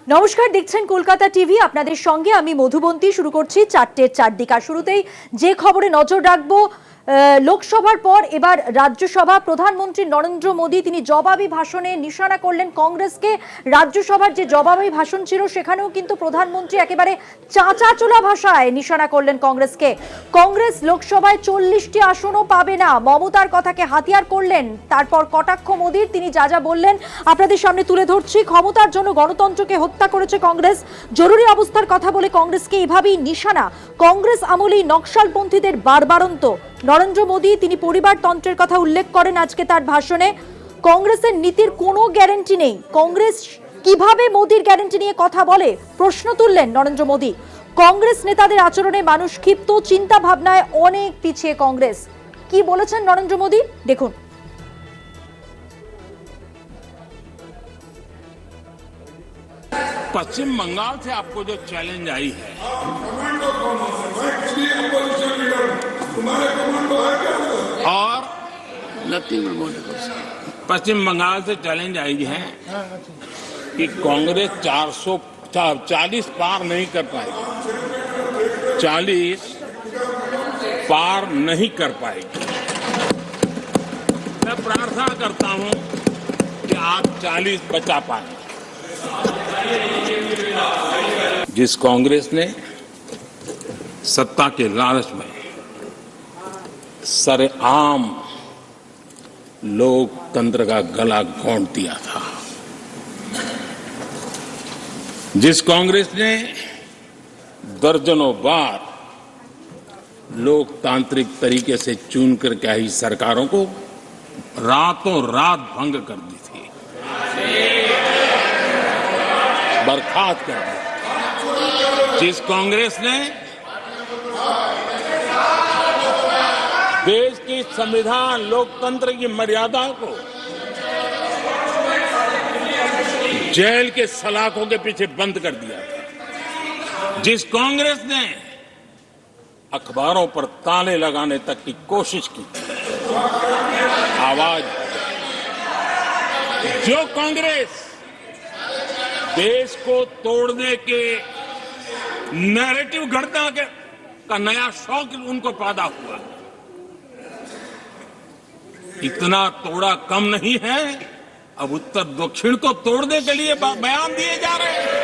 নমস্কার, দেখছেন কলকাতা টিভি। আপনাদের সঙ্গে আমি মধুবন্তী। শুরু করছি 4টের চারদিক। শুরুতেই যে খবরে নজর রাখবো, লোকসভার পর এবার রাজ্যসভা। প্রধানমন্ত্রী নরেন্দ্র মোদী তিনি জবাবি ভাষণে নিশানা করলেন কংগ্রেসকে। রাজ্যসভার যে জবাবি ভাষণ ছিল সেখানেও কিন্তু প্রধানমন্ত্রী একেবারে চাঁচাচোলা ভাষায় নিশানা করলেন কংগ্রেসকে। কংগ্রেস লোকসভায় 40টি আসনও পাবে না, মমতার কথাকে হাতিয়ার করলেন। তারপর কটাক্ষ মোদীর, তিনি যা যা বললেন আপনাদের সামনে তুলে ধরছি। ক্ষমতার জন্য গণতন্ত্রকে হত্যা করেছে কংগ্রেস, জরুরি অবস্থার কথা বলে কংগ্রেসকে এভাবেই নিশানা। কংগ্রেস আমলেই নকশালপন্থীদের বারবারন্ত। নরেন্দ্র মোদী তিনি পরিবারতন্ত্রের কথা উল্লেখ করেন আজকে তার ভাষণে। কংগ্রেসের নীতির কোনো গ্যারান্টি নেই, কংগ্রেস কিভাবে মোদীর গ্যারান্টি নিয়ে কথা বলে প্রশ্ন তুললেন নরেন্দ্র মোদী। কংগ্রেস নেতাদের আচরণে মানুষ ক্ষিপ্ত, চিন্তা ভাবনায় অনেক পিছিয়ে কংগ্রেস। কি বলেছেন নরেন্দ্র মোদী দেখুন। पश्चिम बंगाल से आपको जो चैलेंज आई है, और पश्चिम बंगाल से चैलेंज आई है कि कांग्रेस 440 पार नहीं कर पाएगी, 40 पार नहीं कर पाएगी। मैं प्रार्थना करता हूं कि आप 40 बचा पाए। जिस कांग्रेस ने सत्ता के लालच में सरेआम लोकतंत्र का गला घोंट दिया था, जिस कांग्रेस ने दर्जनों बार लोकतांत्रिक तरीके से चुनकर के आई सरकारों को रातों रात भंग कर दी थी, बर्खास्त कर दिया, जिस कांग्रेस ने देश की संविधान लोकतंत्र की मर्यादा को जेल के सलाखों के पीछे बंद कर दिया था, जिस कांग्रेस ने अखबारों पर ताले लगाने तक की कोशिश की, आवाज जो कांग्रेस देश को तोड़ने के नैरेटिव घटना का नया शौक उनको पैदा हुआ। इतना तोड़ा कम नहीं है, अब उत्तर दक्षिण को तोड़ने के लिए बयान दिए जा रहे हैं।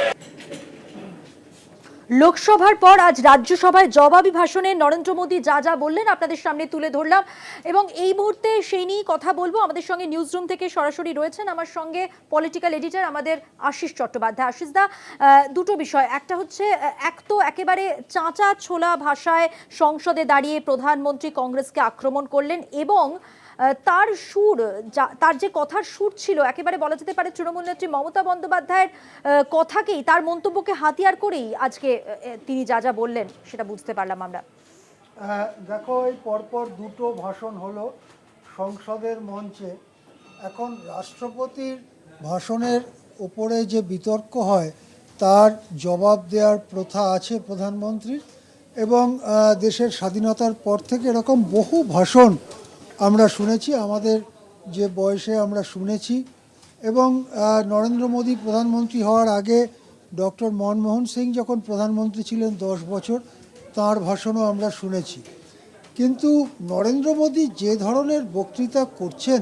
লোকসভার পর আজ রাজ্যসভায় জবাবি ভাষণে নরেন্দ্র মোদী যা যা বললেন আপনাদের সামনে তুলে ধরলাম, এবং এই মুহূর্তে সেই নিয়ে কথা বলবো। আমাদের সঙ্গে নিউজ রুম থেকে সরাসরি রয়েছেন আমার সঙ্গে পলিটিক্যাল এডিটর আমাদের আশিস চট্টোপাধ্যায়। আশিস দা, দুটো বিষয়, একটা হচ্ছে এক তো একেবারে চাঁচা ছোলা ভাষায় সংসদে দাঁড়িয়ে প্রধানমন্ত্রী কংগ্রেসকে আক্রমণ করলেন, এবং তার সুর, তার যে কথার সুর ছিল একেবারে বলা যেতে পারে তৃণমূল নেত্রী মমতা বন্দ্যোপাধ্যায়ের কথাকেই, তার মন্তব্যকে হাতিয়ার করেই আজকে তিনি যা যা বললেন সেটা বুঝতে পারলাম আমরা। দেখো, এই পরপর দুটো ভাষণ হলো সংসদের মঞ্চে। এখন রাষ্ট্রপতির ভাষণের ওপরে যে বিতর্ক হয় তার জবাব দেওয়ার প্রথা আছে প্রধানমন্ত্রীর, এবং দেশের স্বাধীনতার পর থেকে এরকম বহু ভাষণ আমরা শুনেছি, আমাদের যে বয়সে আমরা শুনেছি। এবং নরেন্দ্র মোদী প্রধানমন্ত্রী হওয়ার আগে ডক্টর মনমোহন সিং যখন প্রধানমন্ত্রী ছিলেন 10 বছর, তাঁর ভাষণও আমরা শুনেছি। কিন্তু নরেন্দ্র মোদী যে ধরনের বক্তৃতা করছেন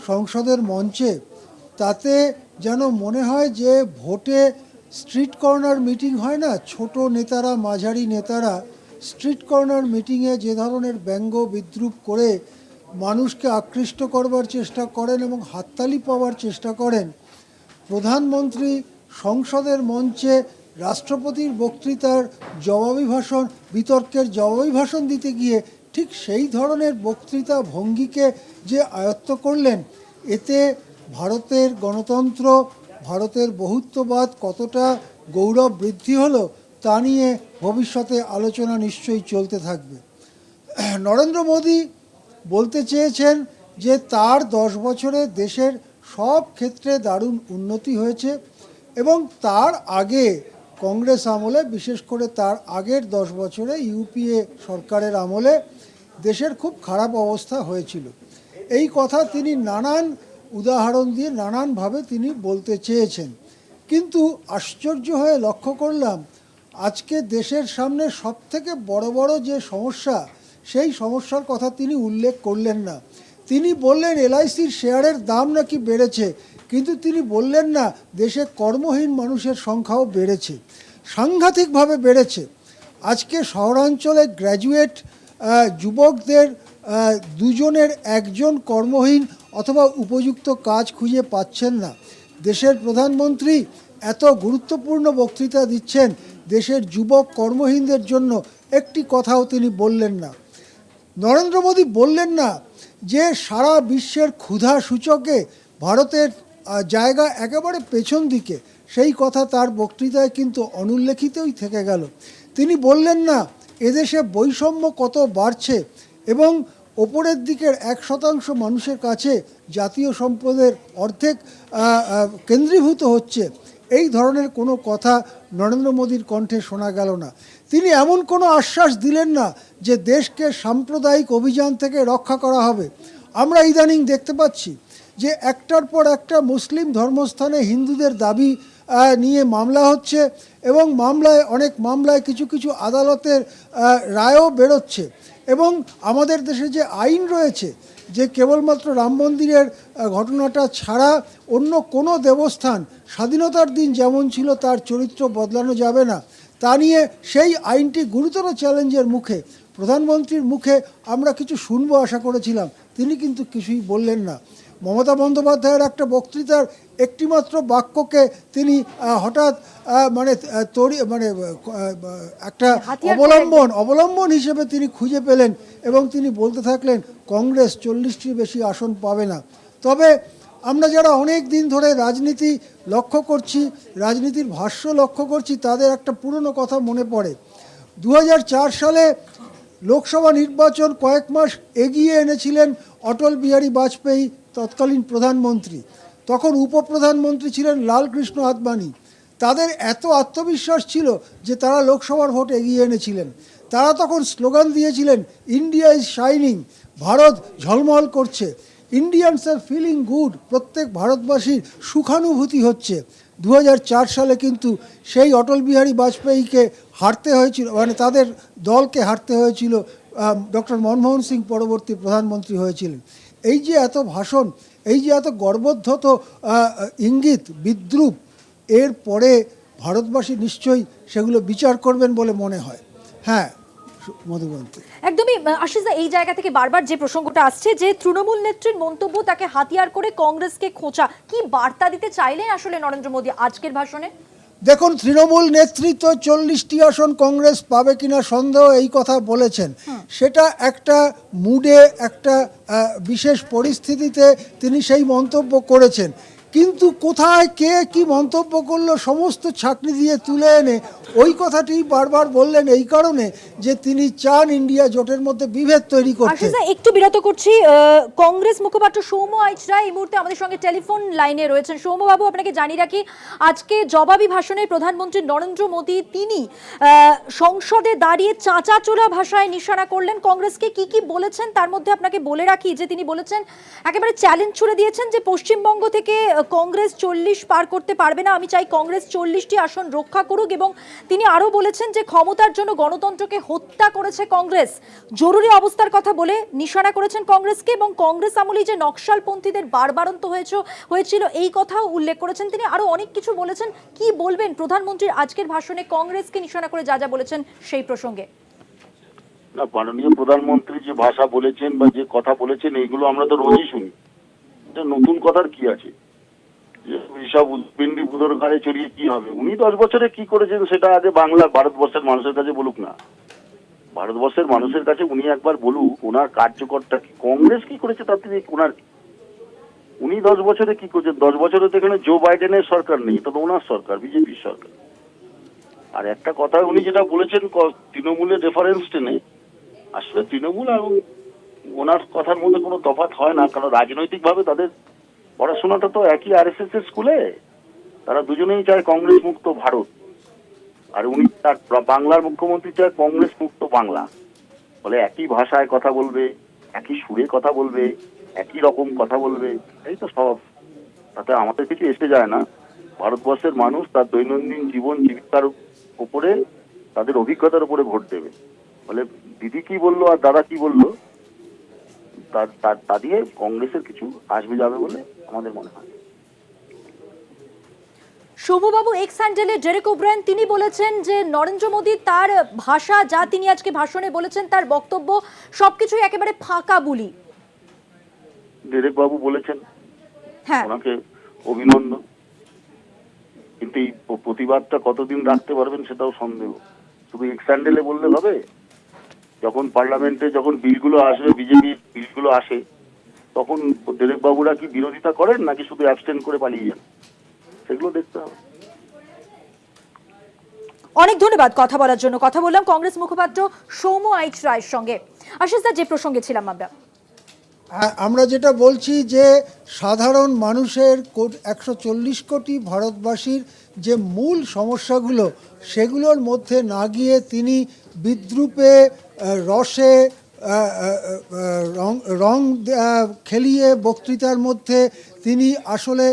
সংসদের মঞ্চে, তাতে যেন মনে হয় যে ভোটে স্ট্রিট কর্নার মিটিং হয় না, ছোট নেতারা, মাঝারি নেতারা স্ট্রিট কর্নার মিটিংয়ে যে ধরনের ব্যঙ্গ বিদ্রুপ করে মানুষকে আকৃষ্ট করবার চেষ্টা করেন এবং হাততালি পাওয়ার চেষ্টা করেন, প্রধানমন্ত্রী সংসদের মঞ্চে রাষ্ট্রপতির বক্তৃতার জবাবি ভাষণ, বিতর্কের জবাবি ভাষণ দিতে গিয়ে ঠিক সেই ধরনের বক্তৃতা ভঙ্গিকে যে আয়ত্ত করলেন, এতে ভারতের গণতন্ত্র, ভারতের বহুত্ববাদ কতটা গৌরব বৃদ্ধি হলো তা নিয়ে ভবিষ্যতে আলোচনা নিশ্চয়ই চলতে থাকবে। নরেন্দ্র মোদী বলতে চেয়েছেন যে তার 10 বছরে দেশের সব ক্ষেত্রে দারুণ উন্নতি হয়েছে, এবং তার আগে কংগ্রেস আমলে, বিশেষ করে তার আগের 10 বছরে ইউপিএ সরকারের আমলে দেশের খুব খারাপ অবস্থা হয়েছিল। এই কথা তিনি নানান উদাহরণ দিয়ে নানানভাবে তিনি বলতে চেয়েছেন। কিন্তু আশ্চর্য হয়ে লক্ষ্য করলাম আজকে দেশের সামনে সবথেকে বড় বড় যে সমস্যা, সেই সমস্যার কথা তিনি উল্লেখ করলেন না। তিনি বললেন এলআইসির শেয়ারের দাম নাকি বেড়েছে, কিন্তু তিনি বললেন না দেশে কর্মহীন মানুষের সংখ্যাও বেড়েছে, সাংঘাতিকভাবে বেড়েছে। আজকে শহরাঞ্চলে গ্র্যাজুয়েট যুবকদের দুজনের একজন কর্মহীন অথবা উপযুক্ত কাজ খুঁজে পাচ্ছেন না। দেশের প্রধানমন্ত্রী এত গুরুত্বপূর্ণ বক্তৃতা দিচ্ছেন, দেশের যুবক কর্মহীনদের জন্য একটি কথাও তিনি বললেন না। নরেন্দ্র মোদী বললেন না যে সারা বিশ্বের ক্ষুধা সূচকে ভারতের জায়গা একেবারে পেছন দিকে, সেই কথা তার বক্তৃতায় কিন্তু অনুল্লেখিতই থেকে গেল। তিনি বললেন না এদেশে বৈষম্য কত বাড়ছে এবং ওপরের দিকের 1% মানুষের কাছে জাতীয় সম্পদের অর্ধেক কেন্দ্রীভূত হচ্ছে। এই ধরনের কোনো কথা নরেন্দ্র মোদীর কণ্ঠে শোনা গেল না। তিনি এমন কোনো আশ্বাস দিলেন না যে দেশকে সাম্প্রদায়িক অভিযান থেকে রক্ষা করা হবে। আমরা ইদানিং দেখতে পাচ্ছি যে একটার পর একটা মুসলিম ধর্মস্থানে হিন্দুদের দাবি নিয়ে মামলা হচ্ছে এবং অনেক মামলায় কিছু কিছু আদালতের রায়ও বেরোচ্ছে। এবং আমাদের দেশে যে আইন রয়েছে যে কেবলমাত্র রাম মন্দিরের ঘটনাটা ছাড়া অন্য কোনো দেবস্থান স্বাধীনতার দিন যেমন ছিল তার চরিত্র বদলানো যাবে না, তা নিয়ে সেই আইনটি গুরুতর চ্যালেঞ্জের মুখে। প্রধানমন্ত্রীর মুখে আমরা কিছু শুনবো আশা করেছিলাম, তিনি কিন্তু কিছুই বললেন না। মমতা বন্দ্যোপাধ্যায়ের একটা বক্তৃতার একটিমাত্র বাক্যকে তিনি হঠাৎ একটা অবলম্বন হিসেবে তিনি খুঁজে পেলেন এবং তিনি বলতে থাকলেন কংগ্রেস 40টির বেশি আসন পাবে না। তবে আমরা যারা অনেক দিন ধরে রাজনীতি লক্ষ্য করছি, রাজনীতির ভাষ্য লক্ষ্য করছি, তাদের একটা পুরনো কথা মনে পড়ে। 2004 সালে লোকসভা নির্বাচন কয়েক মাস এগিয়ে এনেছিলেন অটল বিহারী বাজপেয়ী, তৎকালীন প্রধানমন্ত্রী। তখন উপপ্রধানমন্ত্রী ছিলেন লালকৃষ্ণ আদবানি। তাদের এত আত্মবিশ্বাস ছিল যে তারা লোকসভার ভোট এগিয়ে এনেছিলেন। তারা তখন স্লোগান দিয়েছিলেন ইন্ডিয়া ইজ শাইনিং, ভারত ঝলমল করছে, ইন্ডিয়ানস আর ফিলিং গুড, প্রত্যেক ভারতবাসীর সুখানুভূতি হচ্ছে। 2004 সালে কিন্তু সেই অটল বিহারী বাজপেয়ীকে হারতে হয়েছিল, মানে তাদের দলকে হারতে হয়েছিল। ডক্টর মনমোহন সিং পরবর্তী প্রধানমন্ত্রী হয়েছিলেন। এই যে এত ভাষণ, এই যে এত গর্বোদ্ধত ইঙ্গিত বিদ্রুপ, এর পরে ভারতবাসী নিশ্চয়ই সেগুলো বিচার করবেন বলে মনে হয়। হ্যাঁ মধুবন্তী, একদমই আশিসদা, এই জায়গা থেকে বারবার যে প্রসঙ্গটা আসছে যে তৃণমূল নেত্রীর মন্তব্য তাকে হাতিয়ার করে কংগ্রেসকে খোঁচা, কি বার্তা দিতে চাইলেন আসলে নরেন্দ্র মোদী আজকের ভাষণে? দেখুন, তৃণমূল নেতৃত্ব 40টি আসন কংগ্রেস পাবে কিনা সন্দেহ, এই কথা বলেছেন। সেটা একটা মুডে, একটা বিশেষ পরিস্থিতিতে তিনি সেই মন্তব্য করেছেন। কিন্তু কোথায় কে কি মন্তব্য করলো সমস্ত ছাঁকনি দিয়ে তুলে এনে ওই কথাটি বারবার বললেন, এই কারণে যে তিনি চান ইন্ডিয়া জোটের মধ্যে বিভেদ তৈরি করতে। একটু বিরত করছি, কংগ্রেস মুখপাত্র সৌম্য আইচরা এই মুহূর্তে আমাদের সঙ্গে টেলিফোন লাইনে রয়েছেন। সৌম্যবাবু, আপনাকে জানিয়ে রাখি আজকে জবাবি ভাষণে প্রধানমন্ত্রী নরেন্দ্র মোদী তিনি সংসদে দাঁড়িয়ে চাঁচাচোরা ভাষায় নিশানা করলেন কংগ্রেসকে। কি কি বলেছেন তার মধ্যে আপনাকে বলে রাখি যে তিনি বলেছেন, একেবারে চ্যালেঞ্জ ছুড়ে দিয়েছেন যে পশ্চিমবঙ্গ থেকে কংগ্রেস 40 পার করতে পারবে না, আমি চাই কংগ্রেস 40টি আসন রক্ষা করুক। এবং তিনি আরো বলেছেন যে ক্ষমতার জন্য গণতন্ত্রকে হত্যা করেছে কংগ্রেস, জরুরি অবস্থার কথা বলে নিশানা করেছেন কংগ্রেসকে এবং কংগ্রেস আমলে যে নকশালপন্থীদের বারবারন্ত হয়েছিল এই কথাও উল্লেখ করেছেন তিনি। আরো অনেক কিছু বলেছেন। কি বলবেন প্রধানমন্ত্রীর আজকের ভাষণে কংগ্রেসকে নিশানা করে যা যা বলেছেন সেই প্রসঙ্গে? না, মাননীয় প্রধানমন্ত্রী যে ভাষা বলেছেন বা যে কথা বলেছেন এইগুলো আমরা তো রোজই শুনি, এটা নতুন কথার কি আছে? এইসব পিন্ডি বুধর ঘাড়ে চড়িয়ে কি হবে? উনি 10 বছরে কি করেছেন সেটা আগে ভারতবর্ষের মানুষের কাছে বলুক না। ভারতবর্ষের মানুষের কাছে উনি একবার বলুক ওনার কার্যকরটা কি, কংগ্রেস কি করেছে তার থেকে ওনার। উনি 10 বছরে কি করেছেন? 10 বছরে তো এখানে জো বাইডেনের সরকার নেই, তবে ওনার সরকার, বিজেপির সরকার। আর একটা কথা উনি যেটা বলেছেন তৃণমূলের রেফারেন্স টেনে, আসলে তৃণমূল এবং ওনার কথার মধ্যে কোনো তফাৎ হয় না, কারণ রাজনৈতিক ভাবে তাদের পড়াশোনাটা তো একই আরএসএস এর স্কুলে। তারা দুজনেই চায় কংগ্রেস মুক্ত ভারত, আর উনি বাংলার মুখ্যমন্ত্রী চায় কংগ্রেস মুক্ত বাংলা। বলে একই ভাষায় কথা বলবে, একই সুরে কথা বলবে, একই রকম কথা বলবে, এই তো সব, তাতে আমাদের কিছু এসে যায় না। ভারতবর্ষের মানুষ তার দৈনন্দিন জীবন জীবিকার উপরে, তাদের অভিজ্ঞতার উপরে ভোট দেবে। ফলে দিদি কি বললো আর দাদা কি বললো তা দিয়ে কংগ্রেসের কিছু আসবে যাবে বলে আমাদের মনে হয়। সৌম্যবাবু, এক্স হ্যান্ডেলে ডেরেক ওব্রায়েন তিনি বলেছেন যে নরেন্দ্র মোদী তার ভাষা যা তিনি আজকে ভাষণে বলেছেন, তার বক্তব্য সবকিছুই একেবারে ফাঁকা বুলি। ডেরেক বাবু বলেছেন, হ্যাঁ, ওনাকে অভিনন্দন, কিন্তু এই প্রতিবাদটা কতদিন রাখতে পারবেন সেটাও সন্দেহ। শুধু এক্স হ্যান্ডেলে বললে হবে? যখন পার্লামেন্টে যখন বিলগুলো আসবে, বিজেপির বিলগুলো আসে, তখন ডেরেক বাবুরা কি বিরোধিতা করেন নাকি শুধু অ্যাবস্টেন করে পালিয়ে যান, সেগুলো দেখতে হবে। অনেক ধন্যবাদ কথা বলার জন্য। কথা বললাম কংগ্রেস মুখপাত্র সৌম্য আইচ রায়ের সঙ্গে। আশিস দা, যে প্রসঙ্গে ছিলাম আমরা, হ্যাঁ, আমরা যেটা বলছি যে সাধারণ মানুষের 140 কোটি ভারতবাসীর যে মূল সমস্যাগুলো, সেগুলোর মধ্যে না গিয়ে তিনি বিদ্রূপে, রসে, রং খেলিয়ে বক্তৃতার মধ্যে তিনি আসলে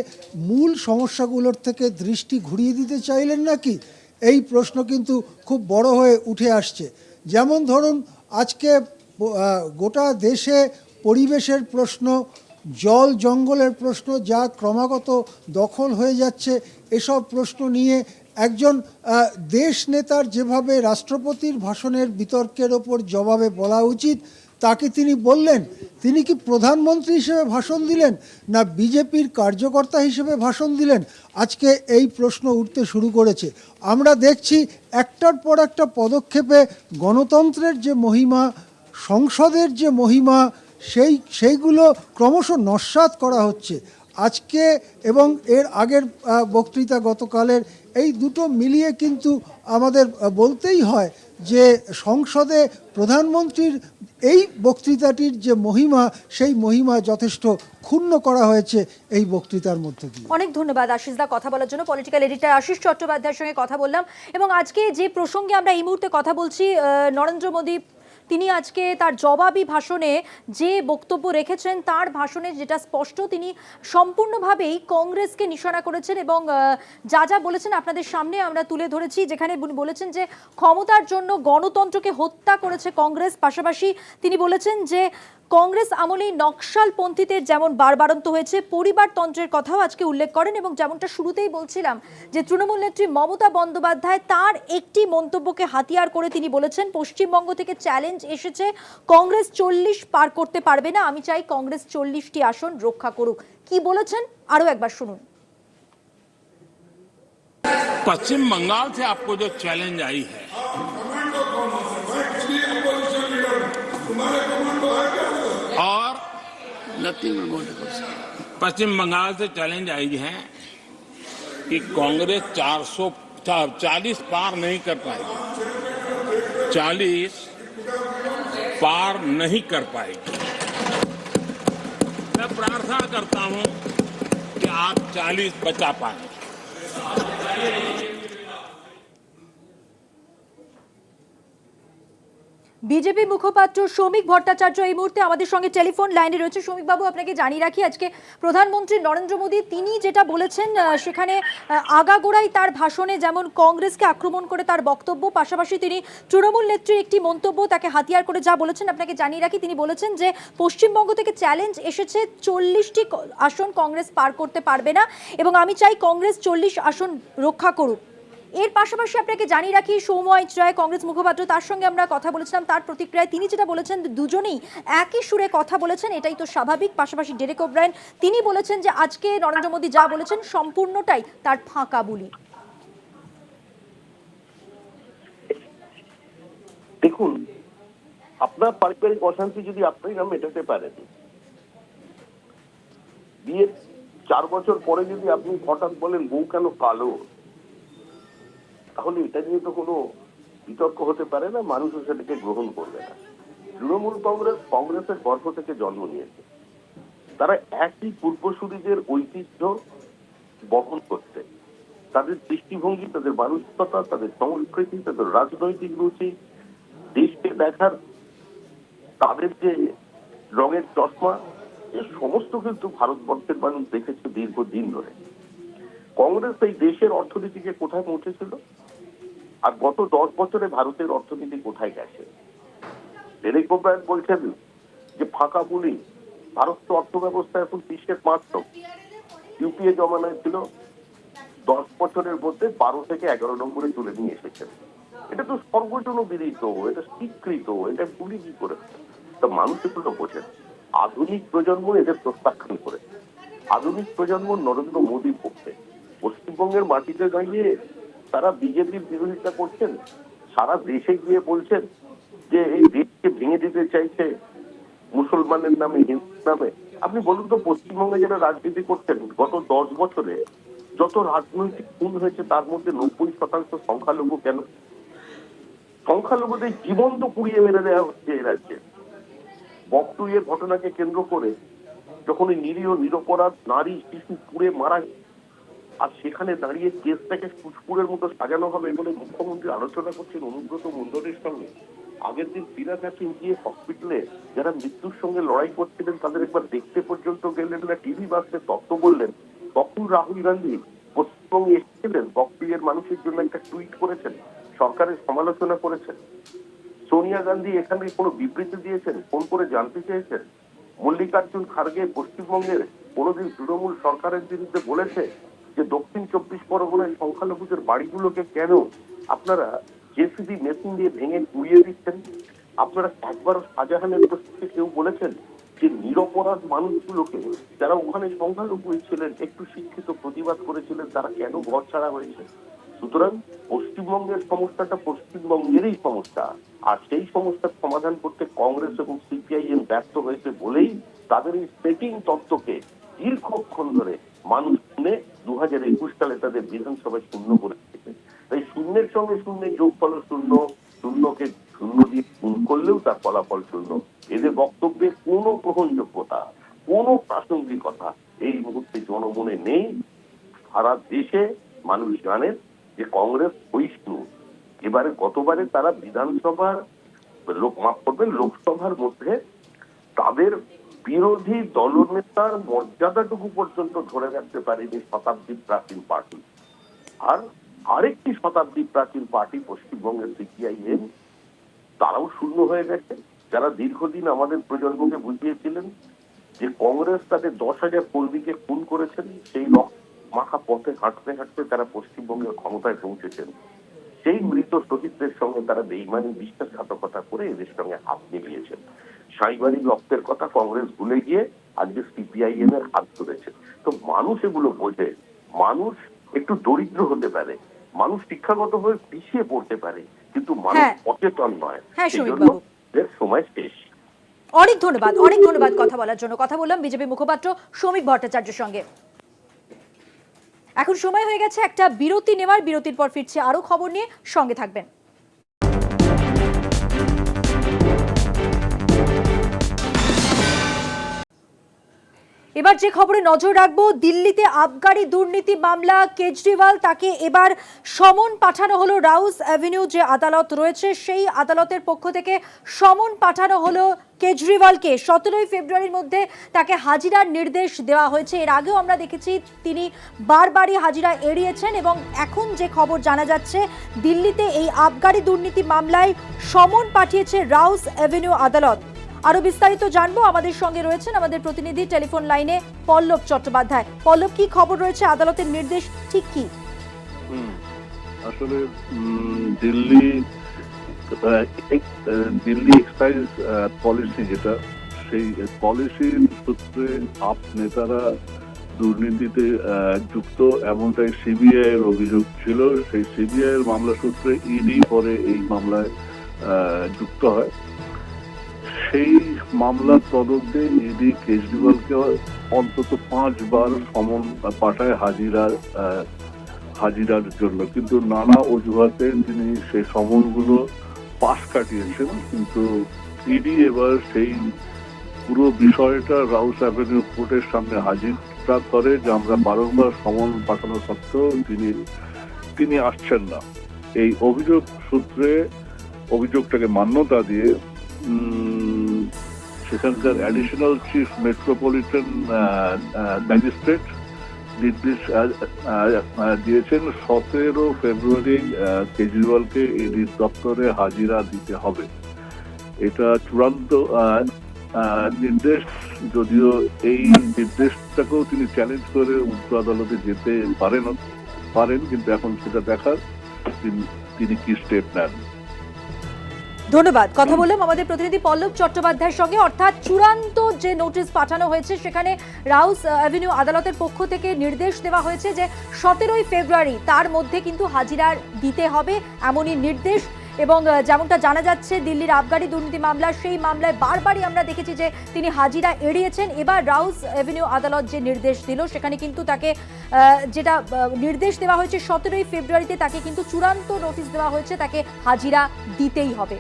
মূল সমস্যাগুলোর থেকে দৃষ্টি ঘুরিয়ে দিতে চাইলেন নাকি, এই প্রশ্ন কিন্তু খুব বড় হয়ে উঠে আসছে। যেমন ধরুন, আজকে গোটা দেশে পরিবেশের প্রশ্ন, জল জঙ্গলের প্রশ্ন যা ক্রমাগত দখল হয়ে যাচ্ছে, এসব প্রশ্ন নিয়ে একজন দেশ নেতার যেভাবে রাষ্ট্রপতির ভাষণের বিতর্কের ওপর জবাবে বলা উচিত, তাকে তিনি বললেন। তিনি কি প্রধানমন্ত্রী হিসেবে ভাষণ দিলেন না বিজেপির কার্যকর্তা হিসেবে ভাষণ দিলেন? আজকে এই প্রশ্ন উঠতে শুরু করেছে। আমরা দেখছি একটার পর একটা পদক্ষেপে গণতন্ত্রের যে মহিমা, সংসদের যে মহিমা, সেইগুলো ক্রমশ নস্যাৎ করা হচ্ছে। আজকে এবং এর আগের বক্তৃতা গতকালের, এই দুটো মিলিয়ে কিন্তু আমাদের বলতেই হয় যে সংসদে প্রধানমন্ত্রীর এই বক্তৃতাটির যে মহিমা, সেই মহিমা যথেষ্ট ক্ষুণ্ণ করা হয়েছে এই বক্তৃতার মধ্যে দিয়ে। অনেক ধন্যবাদ আশিস দা কথা বলার জন্য। পলিটিক্যাল এডিটর আশিস চট্টোপাধ্যায়ের সঙ্গে কথা বললাম। এবং আজকে যে প্রসঙ্গে আমরা এই মুহূর্তে কথা বলছি, নরেন্দ্র মোদী তিনি আজকে তার জবাবি ভাষণে যে বক্তব্য রেখেছেন, তার ভাষণে যেটা স্পষ্ট, তিনি সম্পূর্ণভাবেই কংগ্রেসকে নিশানা করেছেন এবং যা যা বলেছেন আপনাদের সামনে আমরা তুলে ধরেছি। যেখানে বলেছেন যে ক্ষমতার জন্য গণতন্ত্রকে হত্যা করেছে কংগ্রেস, পাশাপাশি তিনি বলেছেন যে কংগ্রেস আমলেই নকশালপন্থীদের যেমন বারবারন্ত হয়েছে, পরিবারতন্ত্রের কথাও আজকে উল্লেখ করেন। এবং যেমনটা শুরুতেই বলছিলাম যে তৃণমূল নেত্রী মমতা বন্দ্যোপাধ্যায় তার একটি মন্তব্যকে হাতিয়ার করে তিনি বলেছেন, পশ্চিমবঙ্গ থেকে চ্যালেঞ্জ এসেছে, কংগ্রেস 40 পার করতে পারবে না, আমি চাই কংগ্রেস 40টি আসন রক্ষা করুক। কি বলেছেন আরো একবার শুনুন। पश्चिम बंगाल से आपको जो चैलेंज आई है, और पश्चिम बंगाल से चैलेंज आई है कि कांग्रेस 440 पार नहीं कर पाएगी, 40 पार नहीं कर पाएगी। मैं प्रार्थना करता हूं कि आप 40 बचा पाए। বিজেপি মুখপাত্র শ্রমিক ভট্টাচার্য এই মুহূর্তে আমাদের সঙ্গে টেলিফোন লাইনে রয়েছে। শ্রমিক বাবু, আপনাকে জানিয়ে রাখি, আজকে প্রধানমন্ত্রী নরেন্দ্র মোদী তিনি যেটা বলেছেন, সেখানে আগাগোড়াই তার ভাষণে যেমন কংগ্রেসকে আক্রমণ করে তার বক্তব্য, পাশাপাশি তিনি তৃণমূল নেত্রীর একটি মন্তব্য তাকে হাতিয়ার করে যা বলেছেন, আপনাকে জানিয়ে রাখি, তিনি বলেছেন যে পশ্চিমবঙ্গ থেকে চ্যালেঞ্জ এসেছে, 40টি আসন কংগ্রেস পার করতে পারবে না এবং আমি চাই কংগ্রেস 40 আসন রক্ষা করুক। এর পাশাপাশি আপনাকে জানিয়ে রাখি, সৌম্য আইচ রায় কংগ্রেস মুখপাত্র, তার সঙ্গে আমরা কথা বলেছিলাম, তার প্রতিক্রিয়ায় তিনি যেটা বলেছেন, দুজনেই একই সুরে কথা বলেছেন, এটাই তো স্বাভাবিক। পাশাপাশি ডেরেক ওব্রায়েন তিনি বলেছেন যে আজকে নরেন্দ্র মোদী যা বলেছেন সম্পূর্ণটাই তার ফাঁকা বুলি। দেখুন, আপনার পারিবারিক অশান্তি যদি আপনি না মেটাতে পারেন, বিয়ের 4 বছর পরে যদি আপনি হঠাৎ বলেন বউ কেন কালো, তাহলে এটা নিয়ে তো কোনো বিতর্ক হতে পারে না, মানুষও সেটাকে গ্রহণ করবে না। তৃণমূল কংগ্রেসের গর্ভ থেকে জন্ম নিয়েছে, তারা একই পূর্বসূরীদের ঐতিহ্য বহন করতে, তাদের দৃষ্টিভঙ্গি, তাদের মানসিকতা, তাদের সংস্কৃতি, তাদের রাজনৈতিক রুচি, দেশকে দেখার তাদের যে রঙের চশমা, এ সমস্ত কিন্তু ভারতবর্ষের মানুষ দেখেছে দীর্ঘদিন ধরে। কংগ্রেস এই দেশের অর্থনীতিকে কোথায় পৌঁছেছিল, আর গত 10 বছরে ভারতের অর্থনীতি কোথায় গেছে? ডেরেক ওব্রায়ান বলছেন যে ফাঁকা বুলি, ভারত তো অর্থ ব্যবস্থা এখন বিশ্বের মাত্র, ইউপিএ জমানায় ছিল 10 বছরের মধ্যে 12 থেকে 11 নম্বরে তুলে নিয়ে এসেছেন। এটা তো সর্বজন বিদিত, এটা স্বীকৃত, এটা ভুলি কি করে? তা মানুষ এগুলো বোঝেন। আধুনিক প্রজন্ম এদের প্রত্যাখ্যান করে, আধুনিক প্রজন্ম নরেন্দ্র মোদীর পক্ষে। পশ্চিমবঙ্গের মাটিতে দাঁড়িয়ে তারা বিজেপির বিরোধিতা করছেন, সারা দেশে গিয়ে বলছেন যে এই দেশকে ভেঙে দিতে চাইছে মুসলমানের নামে, হিন্দুর নামে। আপনি বলুন তো, পশ্চিমবঙ্গে যারা রাজনীতি করছেন গত 10 বছরে যত রাজনৈতিক খুন হয়েছে তার মধ্যে 90% সংখ্যালঘু। কেন? সংখ্যালঘুদের জীবন তো পুড়িয়ে মেরে দেওয়া হচ্ছে এই রাজ্যে। বকটুইয়ের ঘটনাকে কেন্দ্র করে যখন ওই নিরীহ নিরপরাধ নারী শিশু পুড়ে মারা, আর সেখানে দাঁড়িয়ে কেসটাকে সুচপুরের মতো সাজানো হবে বলে মুখ্যমন্ত্রী আলোচনা করছেন অনুব্রত মণ্ডলের সঙ্গে। আগের দিন ফিরাকাছে গিয়ে হসপিটালে যারা মৃত্যুর সঙ্গে লড়াই করছিলেন তাদের একবার দেখতে পর্যন্ত গেলেন না, টিভি বাসে তত্ত্ব বললেন। তখন রাহুল গান্ধী পশ্চিমবঙ্গে এসেছিলেন, বকটুইয়ের মানুষের জন্য একটা টুইট করেছেন, সরকারের সমালোচনা করেছেন। সোনিয়া গান্ধী এখানে কোনো বিবৃতি দিয়েছেন, ফোন করে জানতে চেয়েছেন। মল্লিকার্জুন খার্গে পশ্চিমবঙ্গের কোনোদিন তৃণমূল সরকারের বিরুদ্ধে বলেছে যে দক্ষিণ 24 পরগনায় সংখ্যালঘুদের বাড়িগুলোকে কেন আপনারা জেসিবি মেশিন দিয়ে ভেঙে গুড়িয়ে দিচ্ছেন? আপনারা একবারও শাহজাহানের প্রশ্নে কেউ বলেছেন যে নিরপরাধ মানুষগুলোকে যারা ওখানে সংখ্যালঘু ছিলেন, একটু শিক্ষিত প্রতিবাদ করেছিলেন, তারা কেন ঘর ছাড়া হয়েছে? সুতরাং পশ্চিমবঙ্গের সমস্যাটা পশ্চিমবঙ্গেরই সমস্যা, আর সেই সমস্যার সমাধান করতে কংগ্রেস এবং সিপিআইএম ব্যর্থ হয়েছে বলেই তাদের এই সেটিং তত্ত্বকে দীর্ঘক্ষণ ধরে মানুষ শুনে 2021 সালে তাদের বিধানসভায় শূন্য করে দিয়েছে। তাই শূন্যের সঙ্গে শূন্যের যোগফল শূন্য, শূন্যকে শূন্য দিয়ে গুণ করলেও তার ফলাফল শূন্য। এদের বক্তব্যে কোনো গ্রহণযোগ্যতা, কোনো প্রাসঙ্গিকতা এই মুহূর্তে জনমনে নেই। সারা দেশে মানুষ জানেন যে কংগ্রেস ক্ষয়িষ্ণু। এবারে গতবারে তারা বিধানসভার মাফ করবেন লোকসভার মধ্যে তাদের বিরোধী দলনেতার মর্যাদাটুকু পর্যন্ত ধরে রাখতে পারেনি শতাব্দী প্রাচীন পার্টি। আর আরেকটি শতাব্দী প্রাচীন পার্টি পশ্চিমবঙ্গের সিপিআইএম, তারাও শূন্য হয়ে গেছে। যারা দীর্ঘদিন আমাদের প্রজন্মকে বুঝিয়েছিলেন যে কংগ্রেস তাদের 10,000 কর্মীকে খুন করেছেন, সেই রক্ত মাখা পথে হাঁটতে হাঁটতে তারা পশ্চিমবঙ্গের ক্ষমতায় পৌঁছেছেন। সেই মৃত শহীদদের সঙ্গে তারা বেইমানি বিশ্বাসঘাতকতা করে এদের সঙ্গে হাত মিলিয়েছেন। সাইবারিক রক্তের কথা কংগ্রেস ভুলে গিয়ে আজকে সিপিআইএম এর হাত ধরেছে। তো মানুষ এগুলো বোঝে। মানুষ একটু দরিদ্র হতে পারে, মানুষ শিক্ষাগত হয়ে পিছিয়ে পড়তে পারে, কিন্তু মানুষ সচেতন নয়। সেই জন্য এর সময় শেষ। অনেক ধন্যবাদ, অনেক ধন্যবাদ কথা বলার জন্য। কথা বললাম বিজেপি মুখপাত্র শ্রমিক ভট্টাচার্যের সঙ্গে। এখন সময় হয়ে গেছে একটা বিরতি নেওয়ার। বিরতির পর ফিরছে আরো খবর নিয়ে, সঙ্গে থাকবেন। এবার যে খবরে নজর রাখবো, দিল্লিতে আবগারি দুর্নীতি মামলা কেজরিওয়াল, তাকে এবার সমন পাঠানো হলো। রাউস অ্যাভিনিউ যে আদালত রয়েছে সেই আদালতের পক্ষ থেকে সমন পাঠানো হলো কেজরিওয়ালকে। 17 ফেব্রুয়ারির মধ্যে তাকে হাজিরার নির্দেশ দেওয়া হয়েছে। এর আগেও আমরা দেখেছি তিনি বারবারই হাজিরা এড়িয়েছেন, এবং এখন যে খবর জানা যাচ্ছে দিল্লিতে এই আবগারি দুর্নীতি মামলায় সমন পাঠিয়েছে রাউস অ্যাভিনিউ আদালত। আরো বিস্তারিত জানবো, আমাদের সঙ্গে রয়েছেন আমাদের প্রতিনিধি টেলিফোন লাইনে পল্লব চট্টোপাধ্যায়। পল্লব, কি খবর রয়েছে, আদালতের নির্দেশ ঠিক কি? আসলে দিল্লি এক্সাইজ পলিসি, যেটা সেই পলিসির সূত্রে আপ নেতারা দুর্নীতিতে যুক্ত এমনটাই সিবিআই এর অভিযোগ ছিল। সেই সিবিআই এর মামলা সূত্রে ইডি পরে এই মামলায় যুক্ত হয়। সেই মামলার তদন্তে ইডি কেজরিওয়ালকে অন্তত 5 বার সমন পাঠায় হাজিরার জন্য, কিন্তু নানা অজুহাতে তিনি সেই সমনগুলো পাশ কাটিয়েছেন। কিন্তু ইডি এবার সেই পুরো বিষয়টা রাউস অ্যাভিনিউ কোর্টের সামনে হাজিরা করে যে আমরা বারংবার সমন পাঠানো সত্ত্বেও তিনি আসছেন না। এই অভিযোগ সূত্রে অভিযোগটাকে মান্যতা দিয়ে সেখানকার অ্যাডিশনাল চিফ মেট্রোপলিটন ম্যাজিস্ট্রেট নির্দেশ দিয়েছেন 17 ফেব্রুয়ারি কেজরিওয়ালকে ইডি দপ্তরে হাজিরা দিতে হবে। এটা চূড়ান্ত নির্দেশ, যদিও এই নির্দেশটাকেও তিনি চ্যালেঞ্জ করে উচ্চ আদালতে যেতে পারেন, কিন্তু এখন সেটা দেখার তিনি কি স্টেপ নেন। ধন্যবাদ। কথা বললাম আমাদের প্রতিনিধি পল্লব চট্টোপাধ্যায়ের সঙ্গে। অর্থাৎ চূড়ান্ত যে নোটিশ পাঠানো হয়েছে সেখানে রাউস অ্যাভিনিউ আদালতের পক্ষ থেকে নির্দেশ দেওয়া হয়েছে যে 17 ফেব্রুয়ারি তার মধ্যে কিন্তু হাজিরা দিতে হবে, এমনই নির্দেশ। এবং যেমনটা জানা যাচ্ছে দিল্লির আবগারি দুর্নীতি মামলা, সেই মামলায় বারবারই আমরা দেখেছি যে তিনি হাজিরা এড়িয়েছেন। এবার রাউস অ্যাভিনিউ আদালত যে নির্দেশ দিল সেখানে কিন্তু তাকে যেটা নির্দেশ দেওয়া হয়েছে 17 ফেব্রুয়ারিতে তাকে কিন্তু চূড়ান্ত নোটিশ দেওয়া হয়েছে, তাকে হাজিরা দিতেই হবে।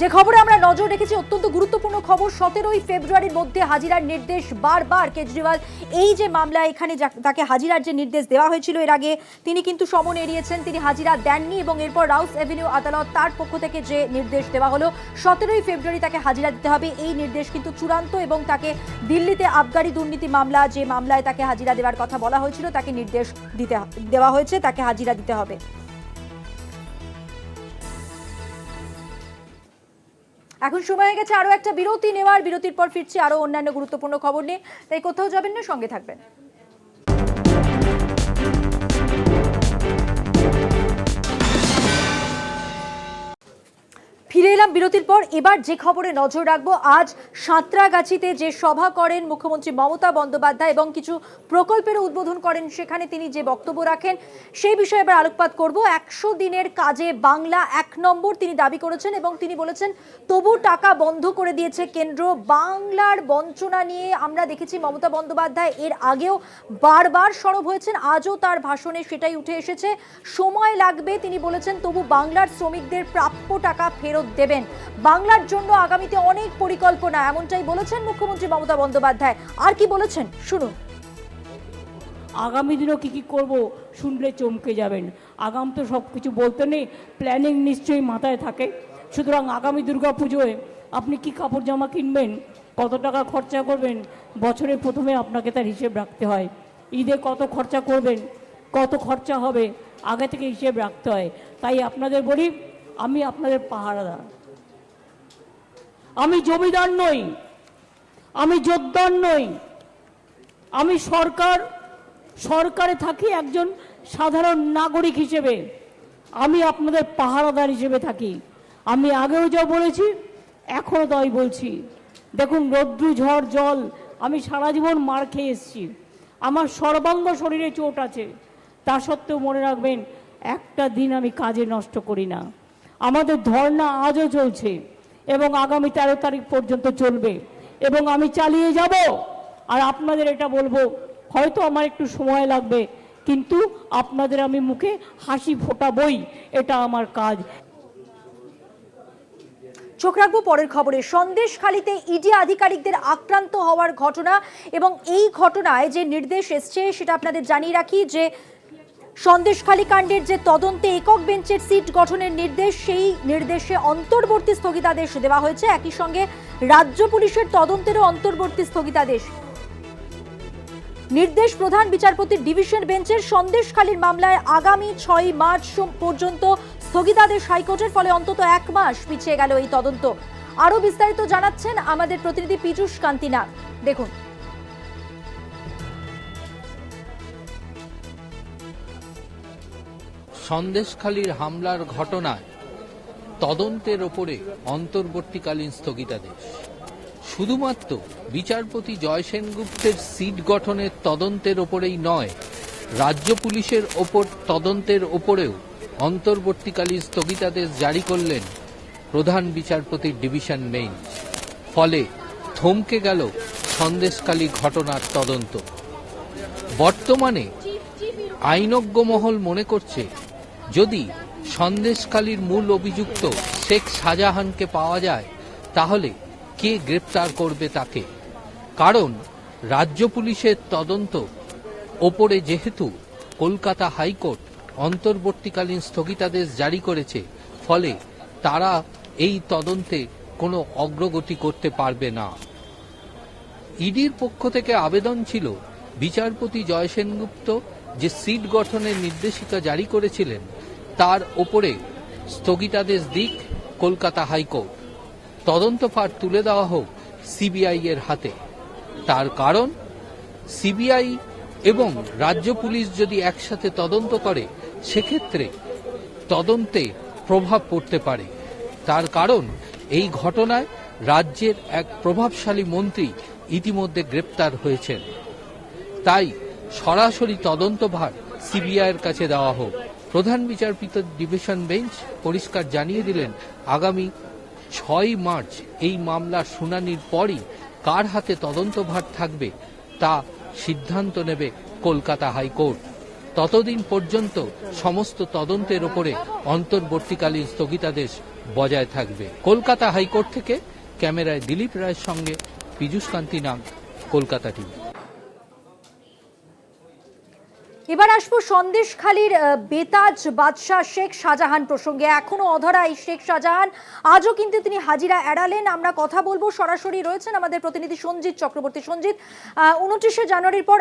যে খবরে আমরা নজর রেখেছি, অত্যন্ত গুরুত্বপূর্ণ খবর, 17 ফেব্রুয়ারির মধ্যে হাজিরার নির্দেশ বারবার কেজরিওয়াল এই যে মামলা এখানে তাকে হাজিরার যে নির্দেশ দেওয়া হয়েছিল এর আগে তিনি কিন্তু সমন এড়িয়েছেন, তিনি হাজিরা দেননি এবং এরপর রাউস অ্যাভিনিউ আদালত তার পক্ষ থেকে যে নির্দেশ দেওয়া হলো 17 ফেব্রুয়ারি তাকে হাজিরা দিতে হবে, এই নির্দেশ কিন্তু চূড়ান্ত এবং তাকে দিল্লিতে আবগারি দুর্নীতি মামলা, যে মামলায় তাকে হাজিরা দেওয়ার কথা বলা হয়েছিল, তাকে নির্দেশ দেওয়া হয়েছে, তাকে হাজিরা দিতে হবে। এখন সময় হয়ে গেছে আরো একটা বিরতি নেওয়ার। বিরতির পর ফিরছি আরো অন্যান্য গুরুত্বপূর্ণ খবর নিয়ে, তাই কোথাও যাবেন না, সঙ্গে থাকবেন। ফিরে এলাম বিরতির পর। এবার যে খবরে নজর রাখবো, আজ সাঁতরাগাছিতে যে সভা করেন মুখ্যমন্ত্রী মমতা বন্দ্যোপাধ্যায় এবং কিছু প্রকল্পের উদ্বোধন করেন, সেখানে তিনি যে বক্তব্য রাখেন সেই বিষয়ে এবার আলোকপাত করব। 100 দিনের কাজে বাংলা 1 নম্বর তিনি দাবি করেছেন এবং তিনি বলেছেন তবু টাকা বন্ধ করে দিয়েছে কেন্দ্র। বাংলার বঞ্চনা নিয়ে আমরা দেখেছি মমতা বন্দ্যোপাধ্যায় এর আগেও বারবার সরব হয়েছেন, আজও তার ভাষণে সেটাই উঠে এসেছে। সময় লাগবে তিনি বলেছেন, তবু বাংলার শ্রমিকদের প্রাপ্য টাকা ফেরত দেবেন। বাংলার জন্য আগামীতে অনেক পরিকল্পনা, এমনটাই বলেছেন মুখ্যমন্ত্রী মমতা বন্দ্যোপাধ্যায়। আর কি বলেছেন শুনুন। আগামী দিনও কি করব শুনলে চমকে যাবেন। আগাম তো সব কিছু বলতে নেই, প্ল্যানিং নিশ্চয়ই মাথায় থাকে। সুতরাং আগামী দুর্গাপুজোয় আপনি কি কাপড় জামা কিনবেন, কত টাকা খরচা করবেন, বছরের প্রথমে আপনাকে তার হিসেব রাখতে হয়। ঈদে কত খরচা করবেন, কত খরচা হবে, আগে থেকে হিসেব রাখতে হয়। তাই আপনাদের বলি, আমি আপনাদের পাহারাদার, আমি জমিদার নই, আমি জোরদার নই, আমি সরকারে থাকি একজন সাধারণ নাগরিক হিসেবে, আমি আপনাদের পাহারাদার হিসেবে থাকি। আমি আগেও যা বলেছি এখনও তাই বলছি। দেখুন, রৌদ্র ঝড় জল আমি সারা জীবন মার খেয়ে এসেছি, আমার সর্বাঙ্গ শরীরে চোট আছে, তা সত্ত্বেও মনে রাখবেন একটা দিন আমি কাজে নষ্ট করি না। আমাদের ধর্ণা আজও চলছে এবং আগামী 13 তারিখ পর্যন্ত চলবে এবং আমি চালিয়ে যাব। আর আপনাদের এটা বলবো, হয়তো আমার একটু সময় লাগবে, কিন্তু আপনাদের আমি মুখে হাসি ফোটাবই, এটা আমার কাজ। চোখ রাখবো পরের খবরে। সন্দেশখালীতে ইডি আধিকারিকদের আক্রান্ত হওয়ার ঘটনা এবং এই ঘটনায় যে নির্দেশ এসছে সেটা আপনাদের জানিয়ে রাখি যে সন্দেশখালী কাণ্ডের যে তদন্তে একক বেঞ্চের সিট গঠনের নির্দেশ, সেই নির্দেশে অন্তর্বর্তী স্থগিতাদেশ দেওয়া হয়েছে। একই সঙ্গে রাজ্য পুলিশের তদন্তেরও অন্তর্বর্তী স্থগিতাদেশ। নির্দেশ প্রধান বিচারপতির ডিভিশন বেঞ্চের সন্দেশখালীর মামলায় আগামী 6 মার্চ পর্যন্ত স্থগিতাদেশ হাইকোর্টের, ফলে অন্তত 1 মাস পিছিয়ে গেল এই তদন্ত। আরো বিস্তারিত জানাচ্ছেন আমাদের প্রতিনিধি পীযূষ কান্তি নাগ। দেখুন। সন্দেশখালীর হামলার ঘটনায় তদন্তের ওপরে অন্তর্বর্তীকালীন স্থগিতাদেশ। শুধুমাত্র বিচারপতি জয় সেনগুপ্তের সিট গঠনের তদন্তের ওপরেই নয়, রাজ্য পুলিশের ওপর তদন্তের ওপরেও অন্তর্বর্তীকালীন স্থগিতাদেশ জারি করলেন প্রধান বিচারপতির ডিভিশন বেঞ্চ। ফলে থমকে গেল সন্দেশখালী ঘটনার তদন্ত। বর্তমানে আইনজ্ঞ মহল মনে করছে, যদি সন্দেশখালীর মূল অভিযুক্ত শেখ শাহজাহানকে পাওয়া যায় তাহলে কে গ্রেপ্তার করবে তাকে। কারণ রাজ্য পুলিশের তদন্ত ওপরে যেহেতু কলকাতা হাইকোর্ট অন্তর্বর্তীকালীন স্থগিতাদেশ জারি করেছে, ফলে তারা এই তদন্তে কোনো অগ্রগতি করতে পারবে না। ইডির পক্ষ থেকে আবেদন ছিল বিচারপতি জয় সেনগুপ্ত যে সিট গঠনের নির্দেশিকা জারি করেছিলেন তার ওপরে স্থগিতাদেশ দিক কলকাতা হাইকোর্ট, তদন্তভার তুলে দেওয়া হোক সিবিআই এর হাতে। তার কারণ, সিবিআই এবং রাজ্য পুলিশ যদি একসাথে তদন্ত করে সেক্ষেত্রে তদন্তে প্রভাব পড়তে পারে। তার কারণ, এই ঘটনায় রাজ্যের এক প্রভাবশালী মন্ত্রী ইতিমধ্যে গ্রেপ্তার হয়েছেন। তাই সরাসরি তদন্তভার সিবিআইয়ের কাছে দেওয়া হোক। প্রধান বিচারপতির ডিভিশন বেঞ্চ পরিষ্কার জানিয়ে দিলেন, আগামী 6 মার্চ এই মামলার শুনানির পরই কার হাতে তদন্তভার থাকবে তা সিদ্ধান্ত নেবে কলকাতা হাইকোর্ট। ততদিন পর্যন্ত সমস্ত তদন্তের ওপরে অন্তর্বর্তীকালীন স্থগিতাদেশ বজায় থাকবে। কলকাতা হাইকোর্ট থেকে ক্যামেরায় দিলীপ রায়ের সঙ্গে পীযূষ কান্তি নাগ, কলকাতা টিভি। এবার আসবো সন্দেশখালীর বেতাজ বাদশাহ শেখ শাহজাহান প্রসঙ্গে। এখনো অধরা এই শেখ শাহজাহান, আজও কিন্তু তিনি হাজিরা এড়ালেন। আমরা কথা বলবো, সরাসরি রয়েছেন আমাদের প্রতিনিধি সঞ্জিত চক্রবর্তী। সঞ্জিত, 29শে জানুয়ারির পর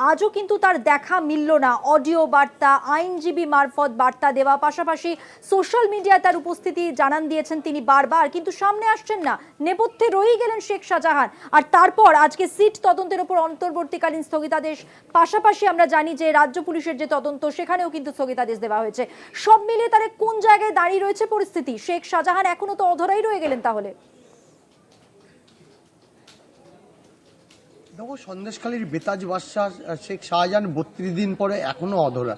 আজও কিন্তু তার দেখা মিলল না। অডিও বার্তা, আইনজীবী মারফত বার্তা দেওয়া, পাশাপাশি সোশ্যাল মিডিয়ায় তার উপস্থিতি জানান দিয়েছেন তিনি বারবার, কিন্তু সামনে আসছেন না। নেপথ্যে রয়েই গেলেন শেখ শাহজাহান। আর তারপর আজকে সিট তদন্তের উপর অন্তর্বর্তীকালীন স্থগিতাদেশ, পাশাপাশি আমরা জানি যে রাজ্য পুলিশের যে তদন্ত সেখানেও কিন্তু স্থগিতাদেশ দেওয়া হয়েছে। সব মিলিয়ে তারা কোন জায়গায় দাঁড়িয়ে রয়েছে পরিস্থিতি? শেখ শাহজাহান এখনো তো অধরাই রয়ে গেলেন তাহলে। দেখো, সন্দেশখালীর বেতাজ বাদশাহ শেখ শাহজাহান 32 দিন পরে এখনো অধরা।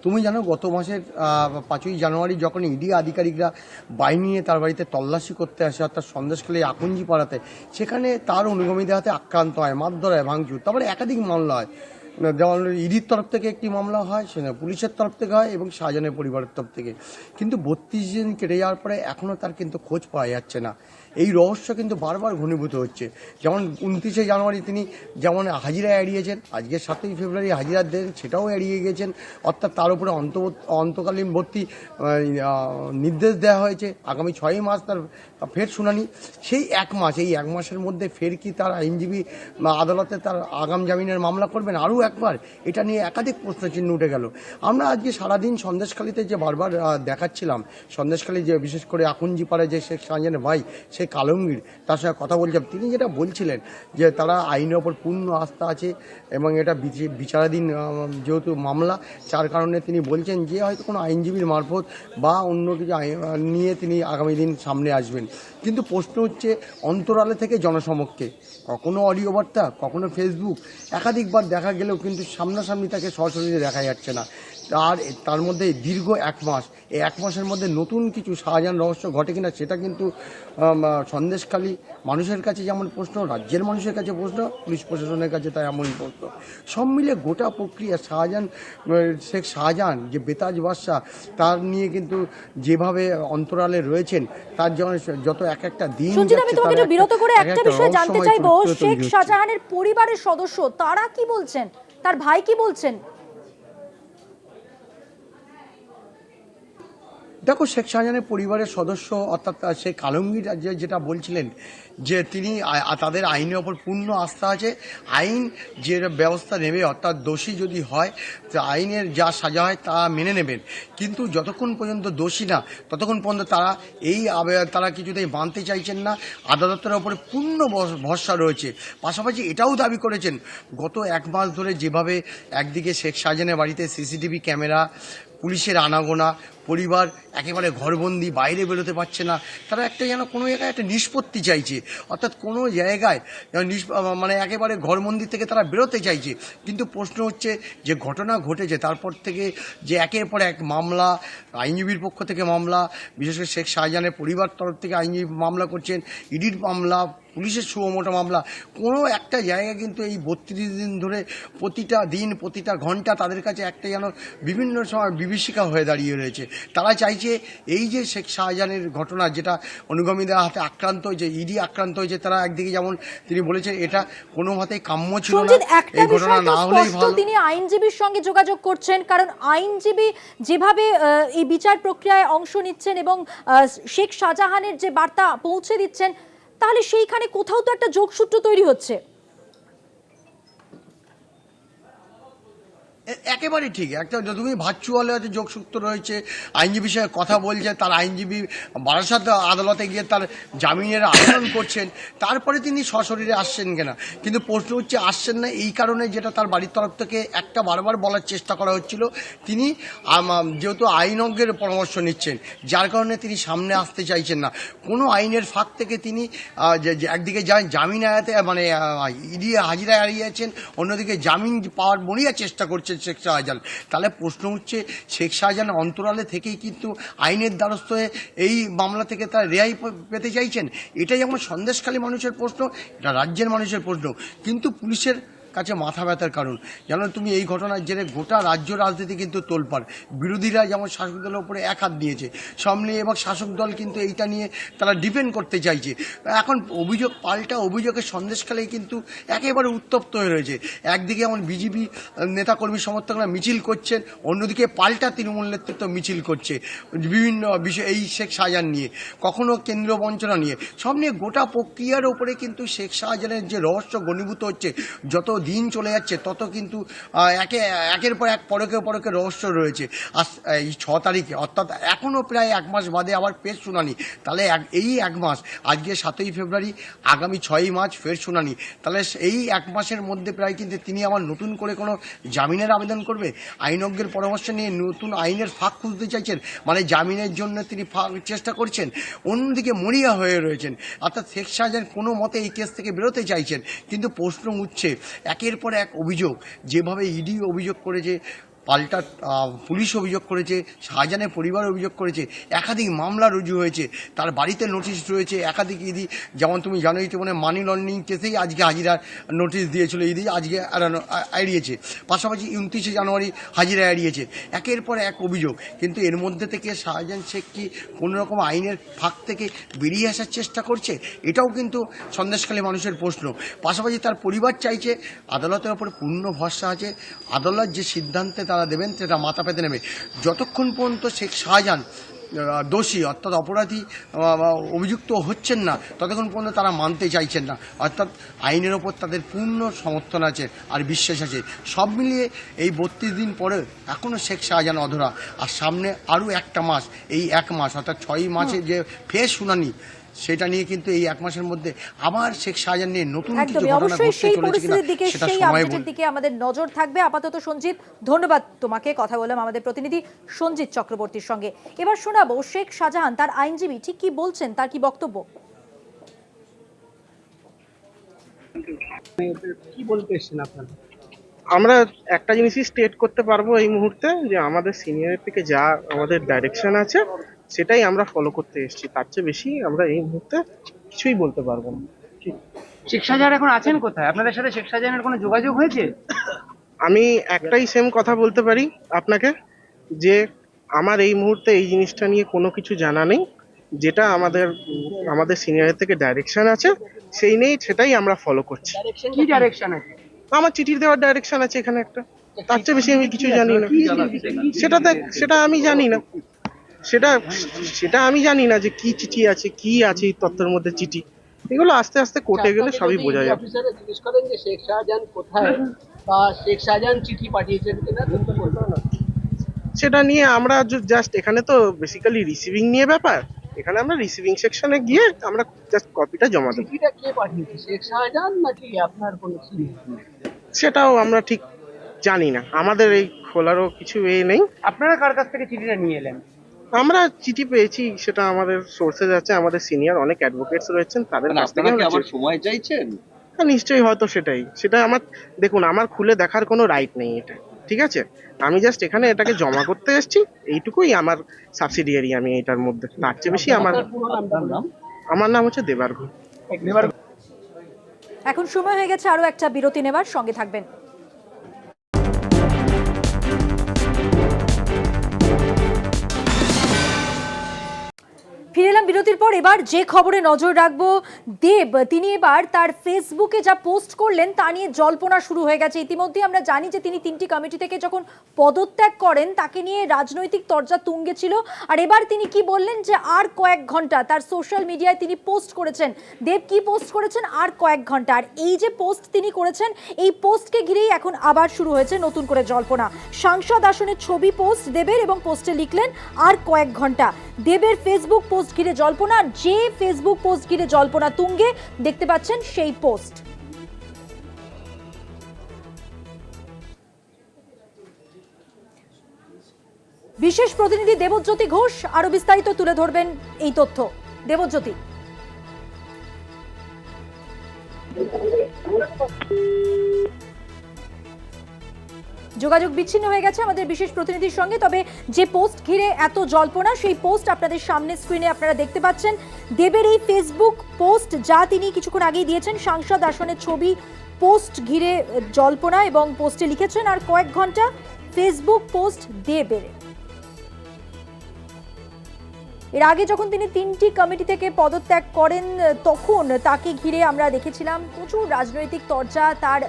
তুমি জানো, গত মাসের 5ই জানুয়ারি যখন ইডি আধিকারিকরা বাহিনী নিয়ে তার বাড়িতে তল্লাশি করতে আসে, অর্থাৎ সন্দেশখালী আকঞ্জি পাড়াতে, সেখানে তার অনুগামীদের হাতে আক্রান্ত হয়, মারধর হয়, ভাঙচুর, তারপরে একাধিক মামলা হয়। যেমন ইডির তরফ থেকে একটি মামলা হয়, সেখানে পুলিশের তরফ থেকে হয় এবং শাহজাহানের পরিবারের তরফ থেকে। কিন্তু 32 দিন কেটে যাওয়ার পরে এখনও তার কিন্তু খোঁজ পাওয়া যাচ্ছে না। এই রহস্য কিন্তু বারবার ঘনীভূত হচ্ছে। যেমন 29শে জানুয়ারি তিনি যেমন হাজিরা এড়িয়েছেন, আজকে 7ই ফেব্রুয়ারি হাজিরা দেন, সেটাও এড়িয়ে গেছেন। অর্থাৎ তার উপরে অন্তকালীন ভর্তি নির্দেশ দেওয়া হয়েছে। আগামী 6 মার্চ তার ফের শুনানি। সেই এই এক মাসের মধ্যে ফের কি তার আইনজীবী আদালতে তার আগাম জামিনের মামলা করবেন আরও একবার? এটা নিয়ে একাধিক প্রশ্নচিহ্ন উঠে গেল। আমরা আজকে সারাদিন সন্দেশখালীতে যে বারবার দেখাচ্ছিলাম, সন্দেশখালী যে বিশেষ করে আকঞ্জি পাড়ায় যে শেখ শাহজাহানের ভাই শেখ আলমগীর, তার সঙ্গে কথা বলছিলাম। তিনি যেটা বলছিলেন যে তারা আইনের ওপর পূর্ণ আস্থা আছে এবং এটা বিচারাধীন যেহেতু মামলা, যার কারণে তিনি বলছেন যে হয়তো কোনো আইনজীবীর মারফত বা অন্য কিছু নিয়ে তিনি আগামী দিন সামনে আসবেন। কিন্তু প্রশ্ন হচ্ছে, অন্তরালে থেকে জনসমক্ষে কখনো অডিও বার্তা, কখনো ফেসবুক, একাধিকবার দেখা গেলেও কিন্তু সামনাসামনি তাকে সরাসরি দেখা যাচ্ছে না। তার মধ্যে দীর্ঘ 1 মাস, এই 1 মাসের মধ্যে নতুন কিছু শাহজাহান রহস্য ঘটে কিনা সেটা কিন্তু সন্দেশখালী মানুষের কাছে যেমন প্রশ্ন, রাজ্যের মানুষের কাছে প্রশ্ন, পুলিশ প্রশাসনের কাছে তাই এমনই প্রশ্ন। সব মিলে গোটা প্রক্রিয়া শেখ শাহজাহান যে বেতাজ বাদশাহ, তার নিয়ে কিন্তু যেভাবে অন্তরালে রয়েছেন, তার যত একটা দিন আমি তোমাকে একটু বিরত করে একটা বিষয় জানতে চাইবো, শেখ শাহজাহানের পরিবারের সদস্য তারা কি বলছেন, তার ভাই কি বলছেন? দেখো, শেখ শাহজাহানের পরিবারের সদস্য অর্থাৎ শেখ আলমগীর যেটা বলছিলেন যে তিনি তাদের আইনের ওপর পূর্ণ আস্থা আছে, আইন যে ব্যবস্থা নেবে, অর্থাৎ দোষী যদি হয় আইনের যা সাজা হয় তা মেনে নেবেন। কিন্তু যতক্ষণ পর্যন্ত দোষী না, ততক্ষণ পর্যন্ত তারা কিছুতেই মানতে চাইছেন না। আদালতের ওপরে পূর্ণ ভরসা রয়েছে। পাশাপাশি এটাও দাবি করেছেন, গত 1 মাস ধরে যেভাবে একদিকে শেখ শাহজাহানের বাড়িতে সিসিটিভি ক্যামেরা, পুলিশের আনাগোনা, পরিবার একেবারে ঘরবন্দি, বাইরে বেরোতে পারছে না, তারা যেন কোনো জায়গায় একটা নিষ্পত্তি চাইছে। অর্থাৎ কোনো জায়গায় মানে একেবারে ঘরবন্দি থেকে তারা বেরোতে চাইছে। কিন্তু প্রশ্ন হচ্ছে, যে ঘটনা ঘটেছে তারপর থেকে যে একের পর এক মামলা, আইনজীবীর পক্ষ থেকে মামলা, বিশেষ করে শেখ শাহজাহানের পরিবার তরফ থেকে আইনজীবী মামলা করছেন, ইডির মামলা, পুলিশের সুমোটো মামলা, কোনো একটা জায়গা কিন্তু এই 32 দিন ধরে প্রতিটা দিন, প্রতিটা ঘন্টা তাদের কাছে একটা যেন বিভিন্ন সময় বিভীষিকা হয়ে দাঁড়িয়ে রয়েছে। তারা চাইছে এই যে শেখ শাহজাহানের ঘটনা, যেটা অনুগামীদের হাতে আক্রান্ত হয়েছে, ইডি আক্রান্ত হয়েছে, তারা একদিকে যেমন তিনি বলেছেন এটা কোনোভাবেই কাম্য ছিল না, এই ঘটনা না হলেই ভালো। তিনি আইনজীবীর সঙ্গে যোগাযোগ করছেন, কারণ আইনজীবী যেভাবে এই বিচার প্রক্রিয়ায় অংশ নিচ্ছেন এবং শেখ শাহজাহানের যে বার্তা পৌঁছে দিচ্ছেন, তাহলে সেইখানে কোথাও তো একটা যোগসূত্র তৈরি হচ্ছে। একেবারে ঠিক। একটা তুমি ভার্চুয়ালে হয়তো যোগসূত্র রয়েছে, আইনজীবীর সঙ্গে কথা বলছে, তার আইনজীবী বারাসাত আদালতে গিয়ে তার জামিনের আবেদন করছেন, তারপরে তিনি সশরীরে আসছেন কিনা। কিন্তু প্রশ্ন হচ্ছে আসছেন না এই কারণে, যেটা তার বাড়ির তরফ থেকে একটা বারবার বলার চেষ্টা করা হচ্ছিল, তিনি যেহেতু আইনজ্ঞের পরামর্শ নিচ্ছেন, যার কারণে তিনি সামনে আসতে চাইছেন না। কোনো আইনের ফাঁক থেকে তিনি একদিকে জামিন আয়াতে মানে ইডি হাজিরা এড়িয়েছেন, অন্যদিকে জামিন পাওয়ার মরিয়া চেষ্টা করছেন শেখ শাহজাহান। তাহলে প্রশ্ন হচ্ছে শেখ শাহজাহান অন্তরালে থেকেই কিন্তু আইনের দ্বারস্থ হয়ে এই মামলা থেকে তার রেহাই পেতে চাইছেন। এটাই যেমন সন্দেশখালী মানুষের প্রশ্ন, এটা রাজ্যের মানুষের প্রশ্ন, কিন্তু পুলিশের কাছে মাথা ব্যথার কারণ। যেন তুমি এই ঘটনার জেরে গোটা রাজ্য রাজনীতি কিন্তু তোলপাড়। বিরোধীরা যেমন শাসক দলের উপরে এক হাত দিয়েছে সামনে, এবং শাসক দল কিন্তু এইটা নিয়ে তারা ডিফেন্ড করতে চাইছে। এখন অভিযোগ পাল্টা অভিযোগের সন্দেশকালে কিন্তু একেবারে উত্তপ্ত হয়ে রয়েছে। একদিকে যেমন বিজেপি নেতাকর্মী সমর্থকরা মিছিল করছেন, অন্যদিকে পাল্টা তৃণমূল নেতৃত্ব মিছিল করছে বিভিন্ন বিষয় এই শেখ শাহজাহান নিয়ে, কখনো কেন্দ্রীয় বঞ্চনা নিয়ে, সব নিয়ে গোটা প্রক্রিয়ার ওপরে কিন্তু শেখ শাহজাহানের যে রহস্য ঘনীভূত হচ্ছে, যত দিন চলে যাচ্ছে তত কিন্তু একের পর এক পরকে রহস্য রয়েছে। আর এই 6 তারিখে অর্থাৎ এখনও প্রায় 1 মাস বাদে আবার ফের শুনানি। তাহলে এই 1 মাস, আজকে 7ই ফেব্রুয়ারি, আগামী 6ই মার্চ ফের শুনানি। তাহলে এই 1 মাসের মধ্যে প্রায় কিন্তু তিনি আবার নতুন করে কোনো জামিনের আবেদন করবে, আইনজ্ঞের পরামর্শ নিয়ে নতুন আইনের ফাঁক খুঁজতে চাইছেন, মানে জামিনের জন্য তিনি চেষ্টা করছেন। অন্যদিকে মরিয়া হয়ে রয়েছেন, অর্থাৎ শেখ শাহজাহান কোনো মতে এই কেস থেকে বেরোতে চাইছেন। কিন্তু প্রশ্ন উঠছে, একের পর এক অভিযোগ, যেভাবে ইডি অভিযোগ করেছে, পাল্টা পুলিশ অভিযোগ করেছে, শাহজাহানের পরিবার অভিযোগ করেছে, একাধিক মামলা রুজু হয়েছে, তার বাড়িতে নোটিশ রয়েছে, একাধিক ইডি, যেমন তুমি জানোই তো, মানে মানি লন্ডারিং কেসেই আজকে হাজিরার নোটিশ দিয়েছিল ইডি, আজকে এড়িয়েছে। পাশাপাশি 29শে জানুয়ারি হাজিরা এড়িয়েছে। একের পর এক অভিযোগ, কিন্তু এর মধ্যে থেকে শাহজাহান শেখ কি কোনো রকম আইনের ফাঁক থেকে বেরিয়ে আসার চেষ্টা করছে? এটাও কিন্তু সন্দেশখালী মানুষের প্রশ্ন। পাশাপাশি তার পরিবার চাইছে, আদালতের ওপর পূর্ণ ভরসা আছে, আদালত যে সিদ্ধান্তে তারা দেবেন সেটা মাথা পেতে নেবে। যতক্ষণ পর্যন্ত শেখ শাহজাহান দোষী অর্থাৎ অপরাধী অভিযুক্ত হচ্ছেন না, ততক্ষণ পর্যন্ত তারা মানতে চাইছেন না। অর্থাৎ আইনের ওপর তাদের পূর্ণ সমর্থন আছে আর বিশ্বাস আছে। সব মিলিয়ে এই 32 দিন পরে এখনও শেখ শাহজাহান অধরা, আর সামনে আরও একটা মাস, এই 1 মাস অর্থাৎ 6ই মার্চে যে ফের শুনানি, সেটা নিয়ে কিন্তু এই 1 মাসের মধ্যে আবার শেখ শাহজাহান নিয়ে নতুন কিছু ঘটনা ঘটতে চলেছে কিনা সেটা সময় বলবে। দিকে আমাদের নজর থাকবে। আপাতত সঞ্জিত, ধন্যবাদ তোমাকে, কথা বললাম আমাদের প্রতিনিধি সঞ্জিত চক্রবর্তীর সঙ্গে। এবার শোনাবো শেখ শাহজাহান, তার আইনজীবী ঠিক কি বলছেন, তার কি বক্তব্য। কি বলতে এসেছেন আপনারা? আমরা একটা জিনিসই স্টেট করতে পারবো এই মুহূর্তে, যে আমাদের সিনিয়রের থেকে যা আমাদের ডাইরেকশন আছে সেটাই আমরা ফলো করতে এসেছি। তার চেয়ে বেশি আমরা এই মুহূর্তে কিছুই বলতে পারবো না। শেখ শাহজাহান এখন আছেন কোথায়? আপনাদের সাথে শেখ শাহজাহানের কোনো যোগাযোগ হয়েছে? আমি একটাই সেম কথা বলতে পারি আপনাকে, যে আমার এই মুহূর্তে এই জিনিসটা নিয়ে কোনো কিছু জানা নেই। যেটা আমাদের সিনিয়রের থেকে ডাইরেকশন আছে সেই নেই, সেটাই আমরা ফলো করছি। কি ডাইরেকশন আছে? আমার চিঠি দেওয়ার ডাইরেকশন আছে এখানে একটা, তার চেয়ে বেশি আমি কিছু জানি না। সেটা আমি জানি না, সেটা আমি জানি না যে কি চিঠি আছে, কি আছে এই তথ্যের মধ্যে চিঠি, এগুলো আস্তে আস্তে কোর্টে গেলে সবই বোঝা যাবে। অফিসাররা জিজ্ঞেস করেন যে শেখ শাহজাহান কোথায় বা শেখ শাহজাহান চিঠি পাঠিয়েছেন কিনা, সেটা নিয়ে আমরা জাস্ট, এখানে তো বেসিক্যালি রিসিভিং নিয়ে ব্যাপার, এখানে আমরা রিসিভিং সেকশনে গিয়ে আমরা জাস্ট কপিটা জমা দেব। চিঠিটা কে পাঠিয়েছে, শেখ শাহজাহান নাকি আপনার কোনো সিনিয়র? সেটাও আমরা ঠিক জানি না, আমাদের এই খোলারও কিছু নেই। আপনারা কার কাছ থেকে চিঠিটা নিয়ে এলেন? আমরা চিঠি পেয়েছি, সেটা আমাদের সোর্সেস আছে, আমাদের সিনিয়র অনেক অ্যাডভোকেটস রয়েছেন, তাদের কাছ থেকে। আবার সময় চাইছেন? নিশ্চয়ই, হয়তো সেটা আমার, দেখুন আমার খুলে দেখার কোনো রাইট নেই এটা, ঠিক আছে? আমি জাস্ট এখানে এটাকে জমা করতে এসেছি, এইটুকুই আমার সাবসিডিয়ারি আমি এটার মধ্যে, তার চেয়ে বেশি আমার নাম হচ্ছে দেবার্ঘ। এখন সময় হয়ে গেছে আরো একটা বিরতি নেবার, সঙ্গে থাকবেন। ফিরে এলাম বিরতির পর। এবার যে খবরে নজর রাখবো, দেব তিনি এবার তার ফেসবুকে যা পোস্ট করলেন তা নিয়ে জল্পনা শুরু হয়ে গেছে। ইতিমধ্যে আমরা জানি যে তিনি 3টি কমিটি থেকে যখন পদত্যাগ করেন তাকে নিয়ে রাজনৈতিক তরজা তুঙ্গে ছিল। আর এবার তিনি কি বললেন যে আর কয়েক ঘন্টা, তার সোশ্যাল মিডিয়ায় তিনি পোস্ট করেছেন। দেব কি পোস্ট করেছেন? আর কয়েক ঘন্টা। আর এই যে পোস্ট তিনি করেছেন, এই পোস্টকে ঘিরেই এখন আবার শুরু হয়েছে নতুন করে জল্পনা। সাংসদ আসনের ছবি পোস্ট দেবের এবং পোস্টে লিখলেন আর কয়েক ঘন্টা। দেবের ফেসবুক পোস্ট ঘিরে জল্পনা, যে ফেসবুক পোস্ট ঘিরে জল্পনা তুঙ্গে, দেখতে পাচ্ছেন সেই পোস্ট। বিশেষ প্রতিনিধি দেবজ্যোতি ঘোষ আরো বিস্তারিত তুলে ধরবেন এই তথ্য। দেবজ্যোতি। যোগাযোগ বিচ্ছিন্ন হয়ে গেছে আমাদের বিশেষ প্রতিনিধির সঙ্গে। তবে যে পোস্ট ঘিরে এত জল্পনা, সেই পোস্ট আপনাদের সামনে স্ক্রিনে আপনারা দেখতে পাচ্ছেন। দেবের এই ফেসবুক পোস্ট, যা তিনি কিছুক্ষণ আগেই দিয়েছেন, সাংসদ আসনের ছবি পোস্ট ঘিরে জল্পনা, এবং পোস্টে লিখেছেন আর কয়েক ঘন্টা। ফেসবুক পোস্ট দেবের। এর আগে যখন তিনি 3টি কমিটি থেকে পদত্যাগ করেন তখন তাকে ঘিরে আমরা দেখেছিলাম প্রচুর রাজনৈতিক তরজা, তার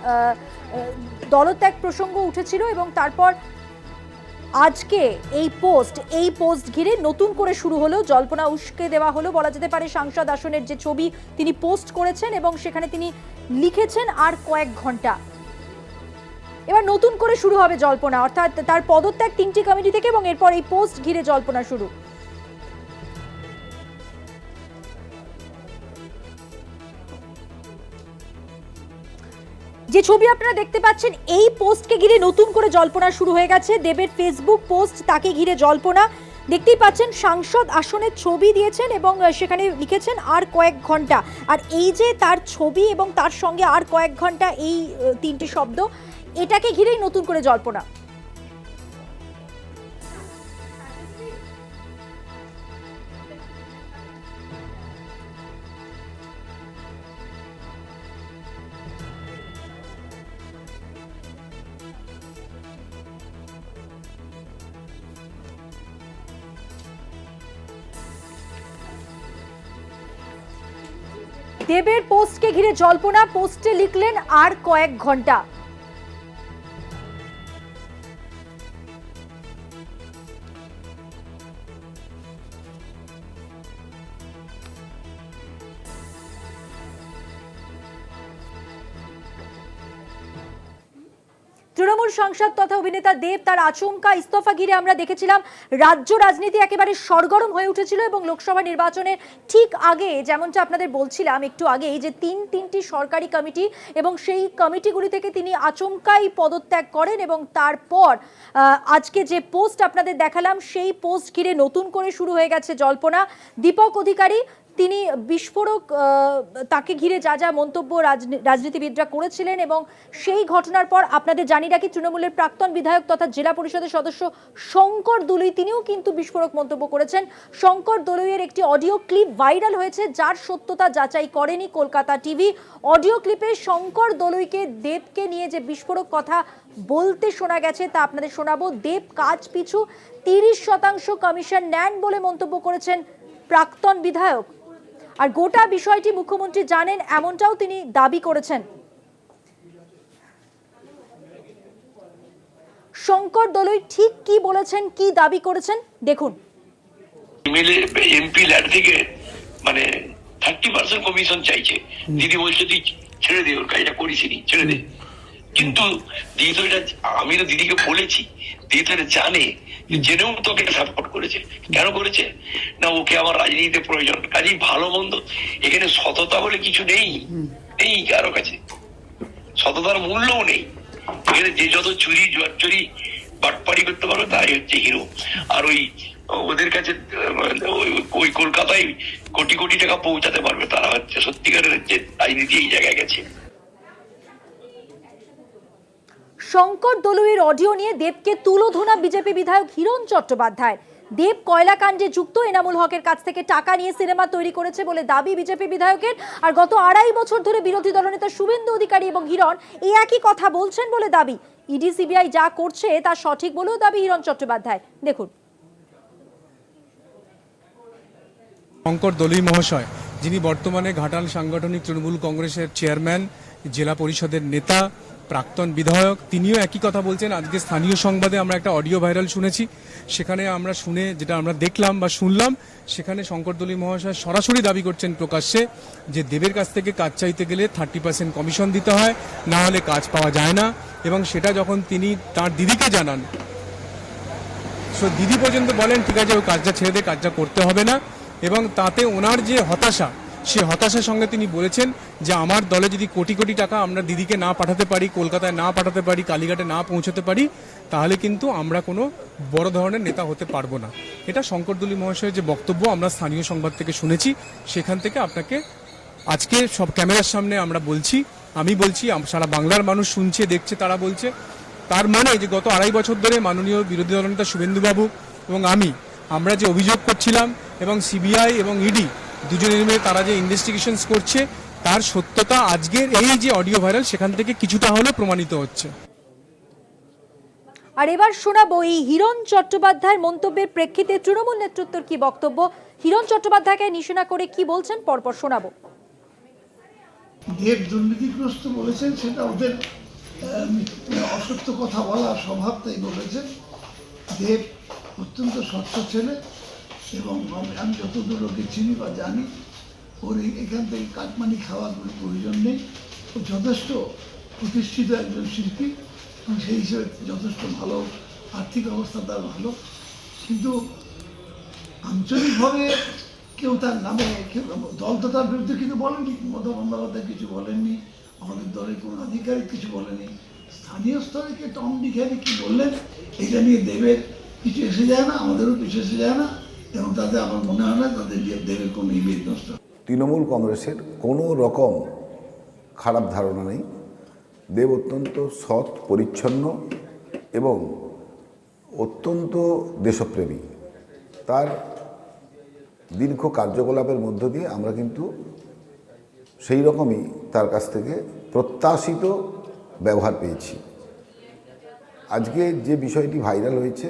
দলত্যাগ প্রসঙ্গ উঠেছিল, এবং তারপর আজকে এই পোস্ট ঘিরে নতুন করে শুরু হলো জল্পনা, উস্কে দেওয়া হলো বলা যেতে পারে সাংসদ আসনের যে ছবি তিনি পোস্ট করেছেন, এবং সেখানে তিনি লিখেছেন আর কয়েক ঘন্টা। এবার নতুন করে শুরু হবে জল্পনা, অর্থাৎ তার পদত্যাগ 3টি কমিটি থেকে, এবং এরপর এই পোস্ট ঘিরে জল্পনা শুরু। যে ছবি আপনারা দেখতে পাচ্ছেন, এই পোস্টকে ঘিরে নতুন করে জল্পনা শুরু হয়ে গেছে। দেবের ফেসবুক পোস্ট, তাকে ঘিরে জল্পনা। দেখতেই পাচ্ছেন সাংসদ আসনের ছবি দিয়েছেন এবং সেখানে লিখেছেন আর কয়েক ঘন্টা। আর এই যে তার ছবি এবং তার সঙ্গে আর কয়েক ঘন্টা, এই 3টি শব্দ, এটাকে ঘিরেই নতুন করে জল্পনা। দেবের পোস্টকে ঘিরে জল্পনা, পোস্টে লিখলেন আর কয়েক ঘন্টা। তৃণমূল সাংসদ তথা অভিনেতা দেব তার আচমকা ইস্তফা ঘিরে আমরা দেখেছিলাম রাজ্য রাজনীতি একেবারে সরগরম হয়ে উঠেছিল, এবং লোকসভা নির্বাচনের ঠিক আগে, যেমনটা আপনাদের বলছিলাম একটু আগেই, যে 3টি সরকারি কমিটি, এবং সেই কমিটিগুলি থেকে তিনি আচমকাই পদত্যাগ করেন, এবং তারপর আজকে যে পোস্ট আপনাদের দেখালাম, সেই পোস্ট ঘিরে নতুন করে শুরু হয়ে গেছে জল্পনা। দীপক অধিকারী, তিনি বিস্ফোরক, তাকে ঘিরে যা যা মন্তব্য রাজনীতিবিদরা করেছিলেন, এবং সেই ঘটনার পর আপনাদের জানি রাখি তৃণমূলের প্রাক্তন বিধায়ক তথা জেলা পরিষদের সদস্য শঙ্কর দলুই, তিনিও কিন্তু বিস্ফোরক মন্তব্য করেছেন। শঙ্কর দলুইয়ের একটি অডিও ক্লিপ ভাইরাল হয়েছে, যার সত্যতা যাচাই করেনি কলকাতা টিভি। অডিও ক্লিপে শঙ্কর দলুইকে দেবকে নিয়ে যে বিস্ফোরক কথা বলতে শোনা গেছে তা আপনাদের শোনাবো। দেব কাজ পিছু 30% কমিশন নেন বলে মন্তব্য করেছেন প্রাক্তন বিধায়ক। আর গোটা বিষয়টি মুখ্যমন্ত্রী জানেন, এমনটাও তিনি দাবি করেছেন। শঙ্কর দলুই ঠিক কি বলেছেন, কি দাবি করেছেন, দেখুন। এমপি ল্যাড থেকে মানে 30% কমিশন চাইছে। দিদি বলছে তুই ছেড়ে দে, ওর কাজটা করিসনি, ছেড়ে দে। কিন্তু দিদি তো এটা, আমি তো দিদিকে বলেছি, দিদি তো এটা জানে, জেনেও তোকে সাপোর্ট করেছে। কেন করেছে না, ওকে আমার রাজনীতিতে প্রয়োজন। কাজেই ভালো মন্দ এখানে সততা বলে কিছু নেই, নেই কারো কাছে, সততার মূল্যও নেই। এখানে যে যত চুরি জুয়াচুরি বাটপাড়ি করতে পারো তাই হচ্ছে হিরো। আর ওদের কাছে ওই কলকাতায় কোটি কোটি টাকা পৌঁছাতে পারবে, তারা হচ্ছে সত্যিকারের যে রাজনীতি এই জায়গায় গেছে। শঙ্কর দলুইয়ের অডিও নিয়ে দেবকে তুলোধনা বিজেপি বিধায়ক হিরণ চট্টোপাধ্যায়। দেব কয়লাকাণ্ডে যুক্ত, এনামুল হকের কাছ থেকে টাকা নিয়ে সিনেমা তৈরি করেছে বলে দাবি বিজেপি বিধায়কের। আর গত 2.5 বছর ধরে বিরোধী দলনেতা শুভেন্দু অধিকারী এবং হিরণ এই একই কথা বলছেন বলে দাবি। ইডি সিবিআই যা করছে তা সঠিক বলেও দাবি হিরণ চট্টোপাধ্যায়। দেখুন। শঙ্কর দলুই মহাশয়, যিনি বর্তমানে ঘাটাল সাংগঠনিক তৃণমূল কংগ্রেসের চেয়ারম্যান, জেলা পরিষদের নেতা, প্রাক্তন বিধায়ক, তিনিও একই কথা বলছেন। আজকে স্থানীয় সংবাদে আমরা একটা অডিও ভাইরাল শুনেছি, সেখানে আমরা শুনে যেটা আমরা দেখলাম বা শুনলাম, সেখানে শঙ্কর দলুই মহাশয় সরাসরি দাবি করছেন প্রকাশ্যে যে দেবের কাছ থেকে কাজ চাইতে গেলে 30% কমিশন দিতে হয়, না হলে কাজ পাওয়া যায় না। এবং সেটা যখন তিনি তার দিদিকে জানান, দিদি পর্যন্ত বলেন ঠিক আছে ওই কাজটা ছেড়ে দিয়ে কাজটা করতে হবে না। এবং তাতে ওনার যে হতাশা, সে হতাশার সঙ্গে তিনি বলেছেন যে আমার দলে যদি কোটি কোটি টাকা আমরা দিদিকে না পাঠাতে পারি, কলকাতায় না পাঠাতে পারি, কালীঘাটে না পৌঁছতে পারি, তাহলে কিন্তু আমরা কোনো বড় ধরনের নেতা হতে পারবো না। এটা শঙ্কর দলুই মহাশয়ের যে বক্তব্য আমরা স্থানীয় সংবাদ থেকে শুনেছি, সেখান থেকে আপনাকে আজকে সব ক্যামেরার সামনে আমরা বলছি, আমি বলছি, সারা বাংলার মানুষ শুনছে দেখছে, তারা বলছে। তার মানে যে গত 2.5 বছর ধরে মাননীয় বিরোধী দলনেতা শুভেন্দুবাবু এবং আমরা যে অভিযোগ করছিলাম এবং সিবিআই এবং ইডি দুজনে মিলে তারা যে ইনভেস্টিগেশনস করছে, তার সত্যতা আজকের এই যে অডিও ভাইরাল সেখান থেকে কিছুটা হলেও প্রমাণিত হচ্ছে। আর এবার শোনাবো এই হিরণ চট্টোপাধ্যায়ের মন্তব্যের প্রেক্ষিতে তৃণমূল নেতৃত্বের কি বক্তব্য, হিরণ চট্টোপাধ্যায়কে নিশানা করে কি বলছেন, পরপর শোনাবো। দেব দুর্নীতিগ্রস্ত বলেছেন, সেটা ওদের অসত্য কথা বলা স্বভাব, তাই বলেছেন। দেব অত্যন্ত স্বচ্ছ ছেলে এবং আমি যতদূর ওকে চিনি বা জানি, ওর এখান থেকে কাটমানি খাওয়ার কোনো প্রয়োজন নেই। ও যথেষ্ট প্রতিষ্ঠিত একজন শিল্পী এবং সেই হিসেবে যথেষ্ট ভালো আর্থিক অবস্থা তার ভালো। কিন্তু আঞ্চলিকভাবে কেউ তার নামে দল তো তার বিরুদ্ধে কিছু বলেনি, মমতা বন্দ্যোপাধ্যায় কিছু বলেননি, আমাদের দলের কোনো আধিকারিক কিছু বলেনি। স্থানীয় স্তরে কে টম ডিখারি কি বললেন, এটা নিয়ে দেবের কিছু এসে যায় না, আমাদেরও কিছু এসে যায় না, এবং তাতে আমার মনে হয় না তাদের দেবের কোনো ইমেজ নষ্ট। তৃণমূল কংগ্রেসের কোনো রকম খারাপ ধারণা নেই। দেব অত্যন্ত সৎ, পরিচ্ছন্ন এবং অত্যন্ত দেশপ্রেমী। তার দীর্ঘ কার্যকলাপের মধ্য দিয়ে আমরা কিন্তু সেই রকমই তার কাছ থেকে প্রত্যাশিত ব্যবহার পেয়েছি। আজকে যে বিষয়টি ভাইরাল হয়েছে,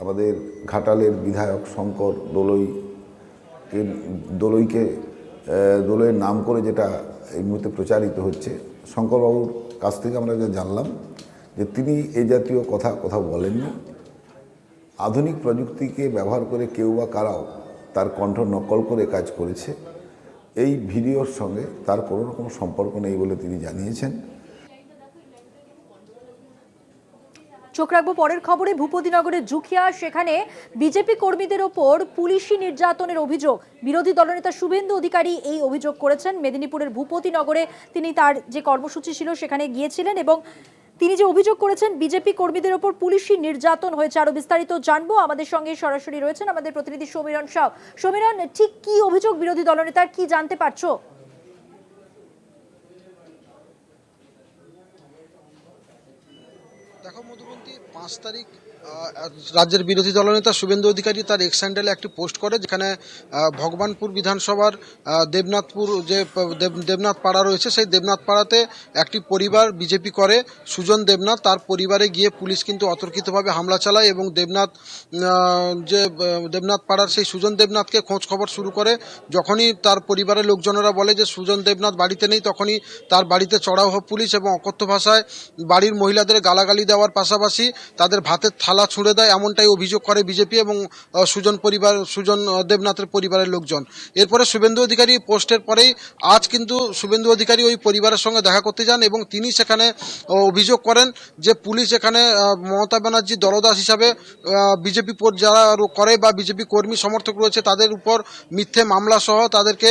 আমাদের ঘাটালের বিধায়ক শঙ্কর দলুইয়ের নাম করে যেটা এই মুহূর্তে প্রচারিত হচ্ছে, শঙ্করবাবুর কাছ থেকে আমরা যা জানলাম যে তিনি এই জাতীয় কথা বলেননি। আধুনিক প্রযুক্তিকে ব্যবহার করে কেউ বা কারাও তার কণ্ঠ নকল করে কাজ করেছে। এই ভিডিওর সঙ্গে তার কোনো রকম সম্পর্ক নেই বলে তিনি জানিয়েছেন। চোখ রাখবো পরের খবরে। ভূপতিনগরের জুখিয়া, সেখানে বিজেপি কর্মীদের ওপর পুলিশি নির্যাতনের অভিযোগ। বিরোধী দলনেতা শুভেন্দু অধিকারী এই অভিযোগ করেছেন। মেদিনীপুরের ভূপতিনগরে তিনি তার যে কর্মসূচি ছিল সেখানে গিয়েছিলেন এবং তিনি যে অভিযোগ করেছেন বিজেপি কর্মীদের ওপর পুলিশি নির্যাতন হয়েছে। আরো বিস্তারিত জানবো, আমাদের সঙ্গে সরাসরি রয়েছেন আমাদের প্রতিনিধি সমীরণ সাউ। সমীরণ, ঠিক কি অভিযোগ বিরোধী দলনেতার, কি জানতে পারছো? দেখো মধুবন্তী, 5 তারিখ রাজ্যের বিরোধী দলনেতা শুভেন্দু অধিকারী তার এক্স হ্যান্ডেলে একটি পোস্ট করে, যেখানে ভগবানপুর বিধানসভার দেবনাথপুর যে দেবনাথ পাড়া রয়েছে, সেই দেবনাথ পাড়াতে একটি পরিবার বিজেপি করে, সুজন দেবনাথ, তার পরিবারে গিয়ে পুলিশ কিন্তু অতর্কিতভাবে হামলা চালায় এবং দেবনাথ পাড়ার সেই সুজন দেবনাথকে খোঁজ খবর শুরু করে। যখনই তার পরিবারের লোকজনেরা বলে যে সুজন দেবনাথ বাড়িতে নেই, তখনই তার বাড়িতে চড়াও হয় পুলিশ এবং অকথ্য ভাষায় বাড়ির মহিলাদের গালাগালি দেওয়ার পাশাপাশি তাদের ভাতের থালা ছুঁড়ে দেয়, এমনটাই অভিযোগ করে বিজেপি এবং সুজন দেবনাথের পরিবারের লোকজন। এরপরে শুভেন্দু অধিকারী পোস্টের পরেই আজ কিন্তু শুভেন্দু অধিকারী ওই পরিবারের সঙ্গে দেখা করতে যান এবং তিনি সেখানে অভিযোগ করেন যে পুলিশ এখানে মমতা ব্যানার্জি দলদাস হিসাবে বিজেপি যারা করে বা বিজেপি কর্মী সমর্থক রয়েছে তাদের উপর মিথ্যে মামলা সহ তাদেরকে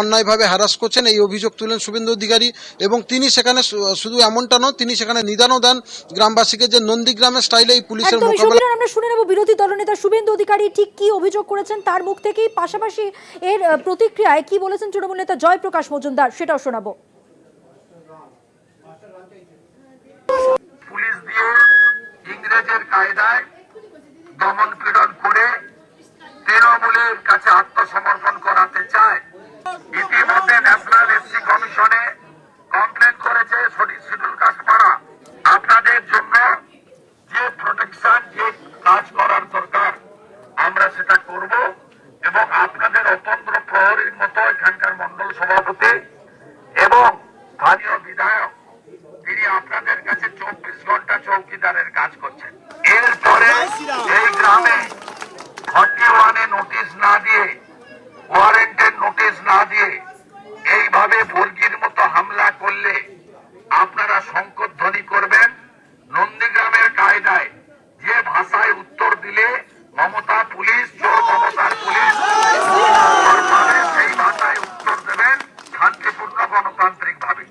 অন্যায়ভাবে হ্যারাস করছেন, এই অভিযোগ তুলেন শুভেন্দু অধিকারী। এবং তিনি সেখানে শুধু এমনটা নয়, তিনি সেখানে নিদানও দেন গ্রামবাসীকে যে নন্দীগ্রামের স্টাইলে এই পুলিশের মোকাবিলা। আমরা শুনে নেব বিরোধী দলনেতা শুভেন্দু অধিকারী ঠিক কি অভিযোগ করেছেন তার মুখ থেকেই, পাশাপাশি এর প্রতিক্রিয়ায় কি বলেছেন তৃণমূল নেতা জয়প্রকাশ মজুমদার, সেটাও শোনাবো। পুলিশ দিয়ে ইংরেজের কায়দায় দমন পীড়ন করে তৃণমূলের কাছে আত্মসমর্পণ করাতে চায়। ইতিমধ্যে ন্যাশনাল এসসি কমিশনে কমপ্লেন করেছে শিডিউল কাস্ট পাড়া। আপনাদের জন্য যে প্রোটেকশন, যে কাজ করার দরকার আমরা সেটা করব এবং আপনাদের ওপর চৌকিদারের কাজ করছেন। এরপরে এই গ্রামে 41-এ নোটিশ না দিয়ে, ওয়ারেন্টের নোটিশ না দিয়ে এইভাবে বর্গির মতো হামলা করলে আপনারা শঙ্করধ্বনি করবেন। নন্দীগ্রামের কায়দায় যে ভাষায় উত্তর দিলে মমতা পুলিশ, চোর মমতার পুলিশ সেই ভাষায় উত্তর দেবেন শান্তিপূর্ণ গণতান্ত্রিক ভাবে।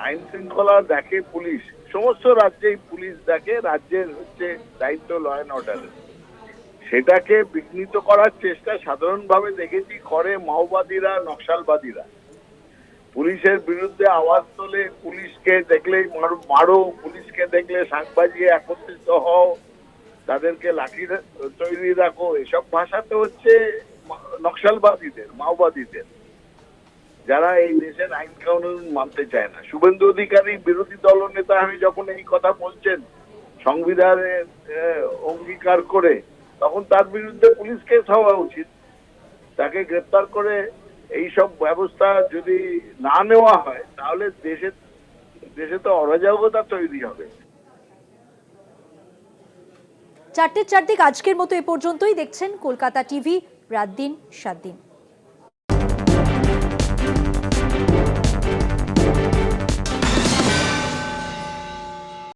আইন শৃঙ্খলা দেখে পুলিশ, সমস্ত রাজ্যেই পুলিশ দেখে, রাজ্যের হচ্ছে দায়িত্ব ল অ্যান্ড অর্ডারের। সেটাকে বিঘ্নিত করার চেষ্টা সাধারণভাবে দেখেছি করে মাওবাদীরা, নকশালবাদীরা। পুলিশের বিরুদ্ধে আওয়াজ তোলে, পুলিশকে দেখলেই মারো, পুলিশকে দেখলে শাঁখ বাজিয়ে একত্রিত হও, তাদেরকে লাঠি তৈরি রাখো, এসব ভাষাতে হচ্ছে নকশালবাদীদের, মাওবাদীদের, যারা এই দেশের আইন কানুন মানতে চায় না। শুভেন্দু অধিকারী বিরোধী দলনেতা আমি যখন এই কথা বলছেন সংবিধানের অঙ্গীকার করে, তখন তার বিরুদ্ধে পুলিশ কেস হওয়া উচিত। তাকে গ্রেপ্তার করে এই সব ব্যবস্থা যদি না নেওয়া হয় তাহলে দেশে তো অরাজকতা তৈরি হবে। 4টের চারদিক আজকের মতো এ পর্যন্তই। দেখছেন কলকাতা টিভি, রাত দিন 7 দিন।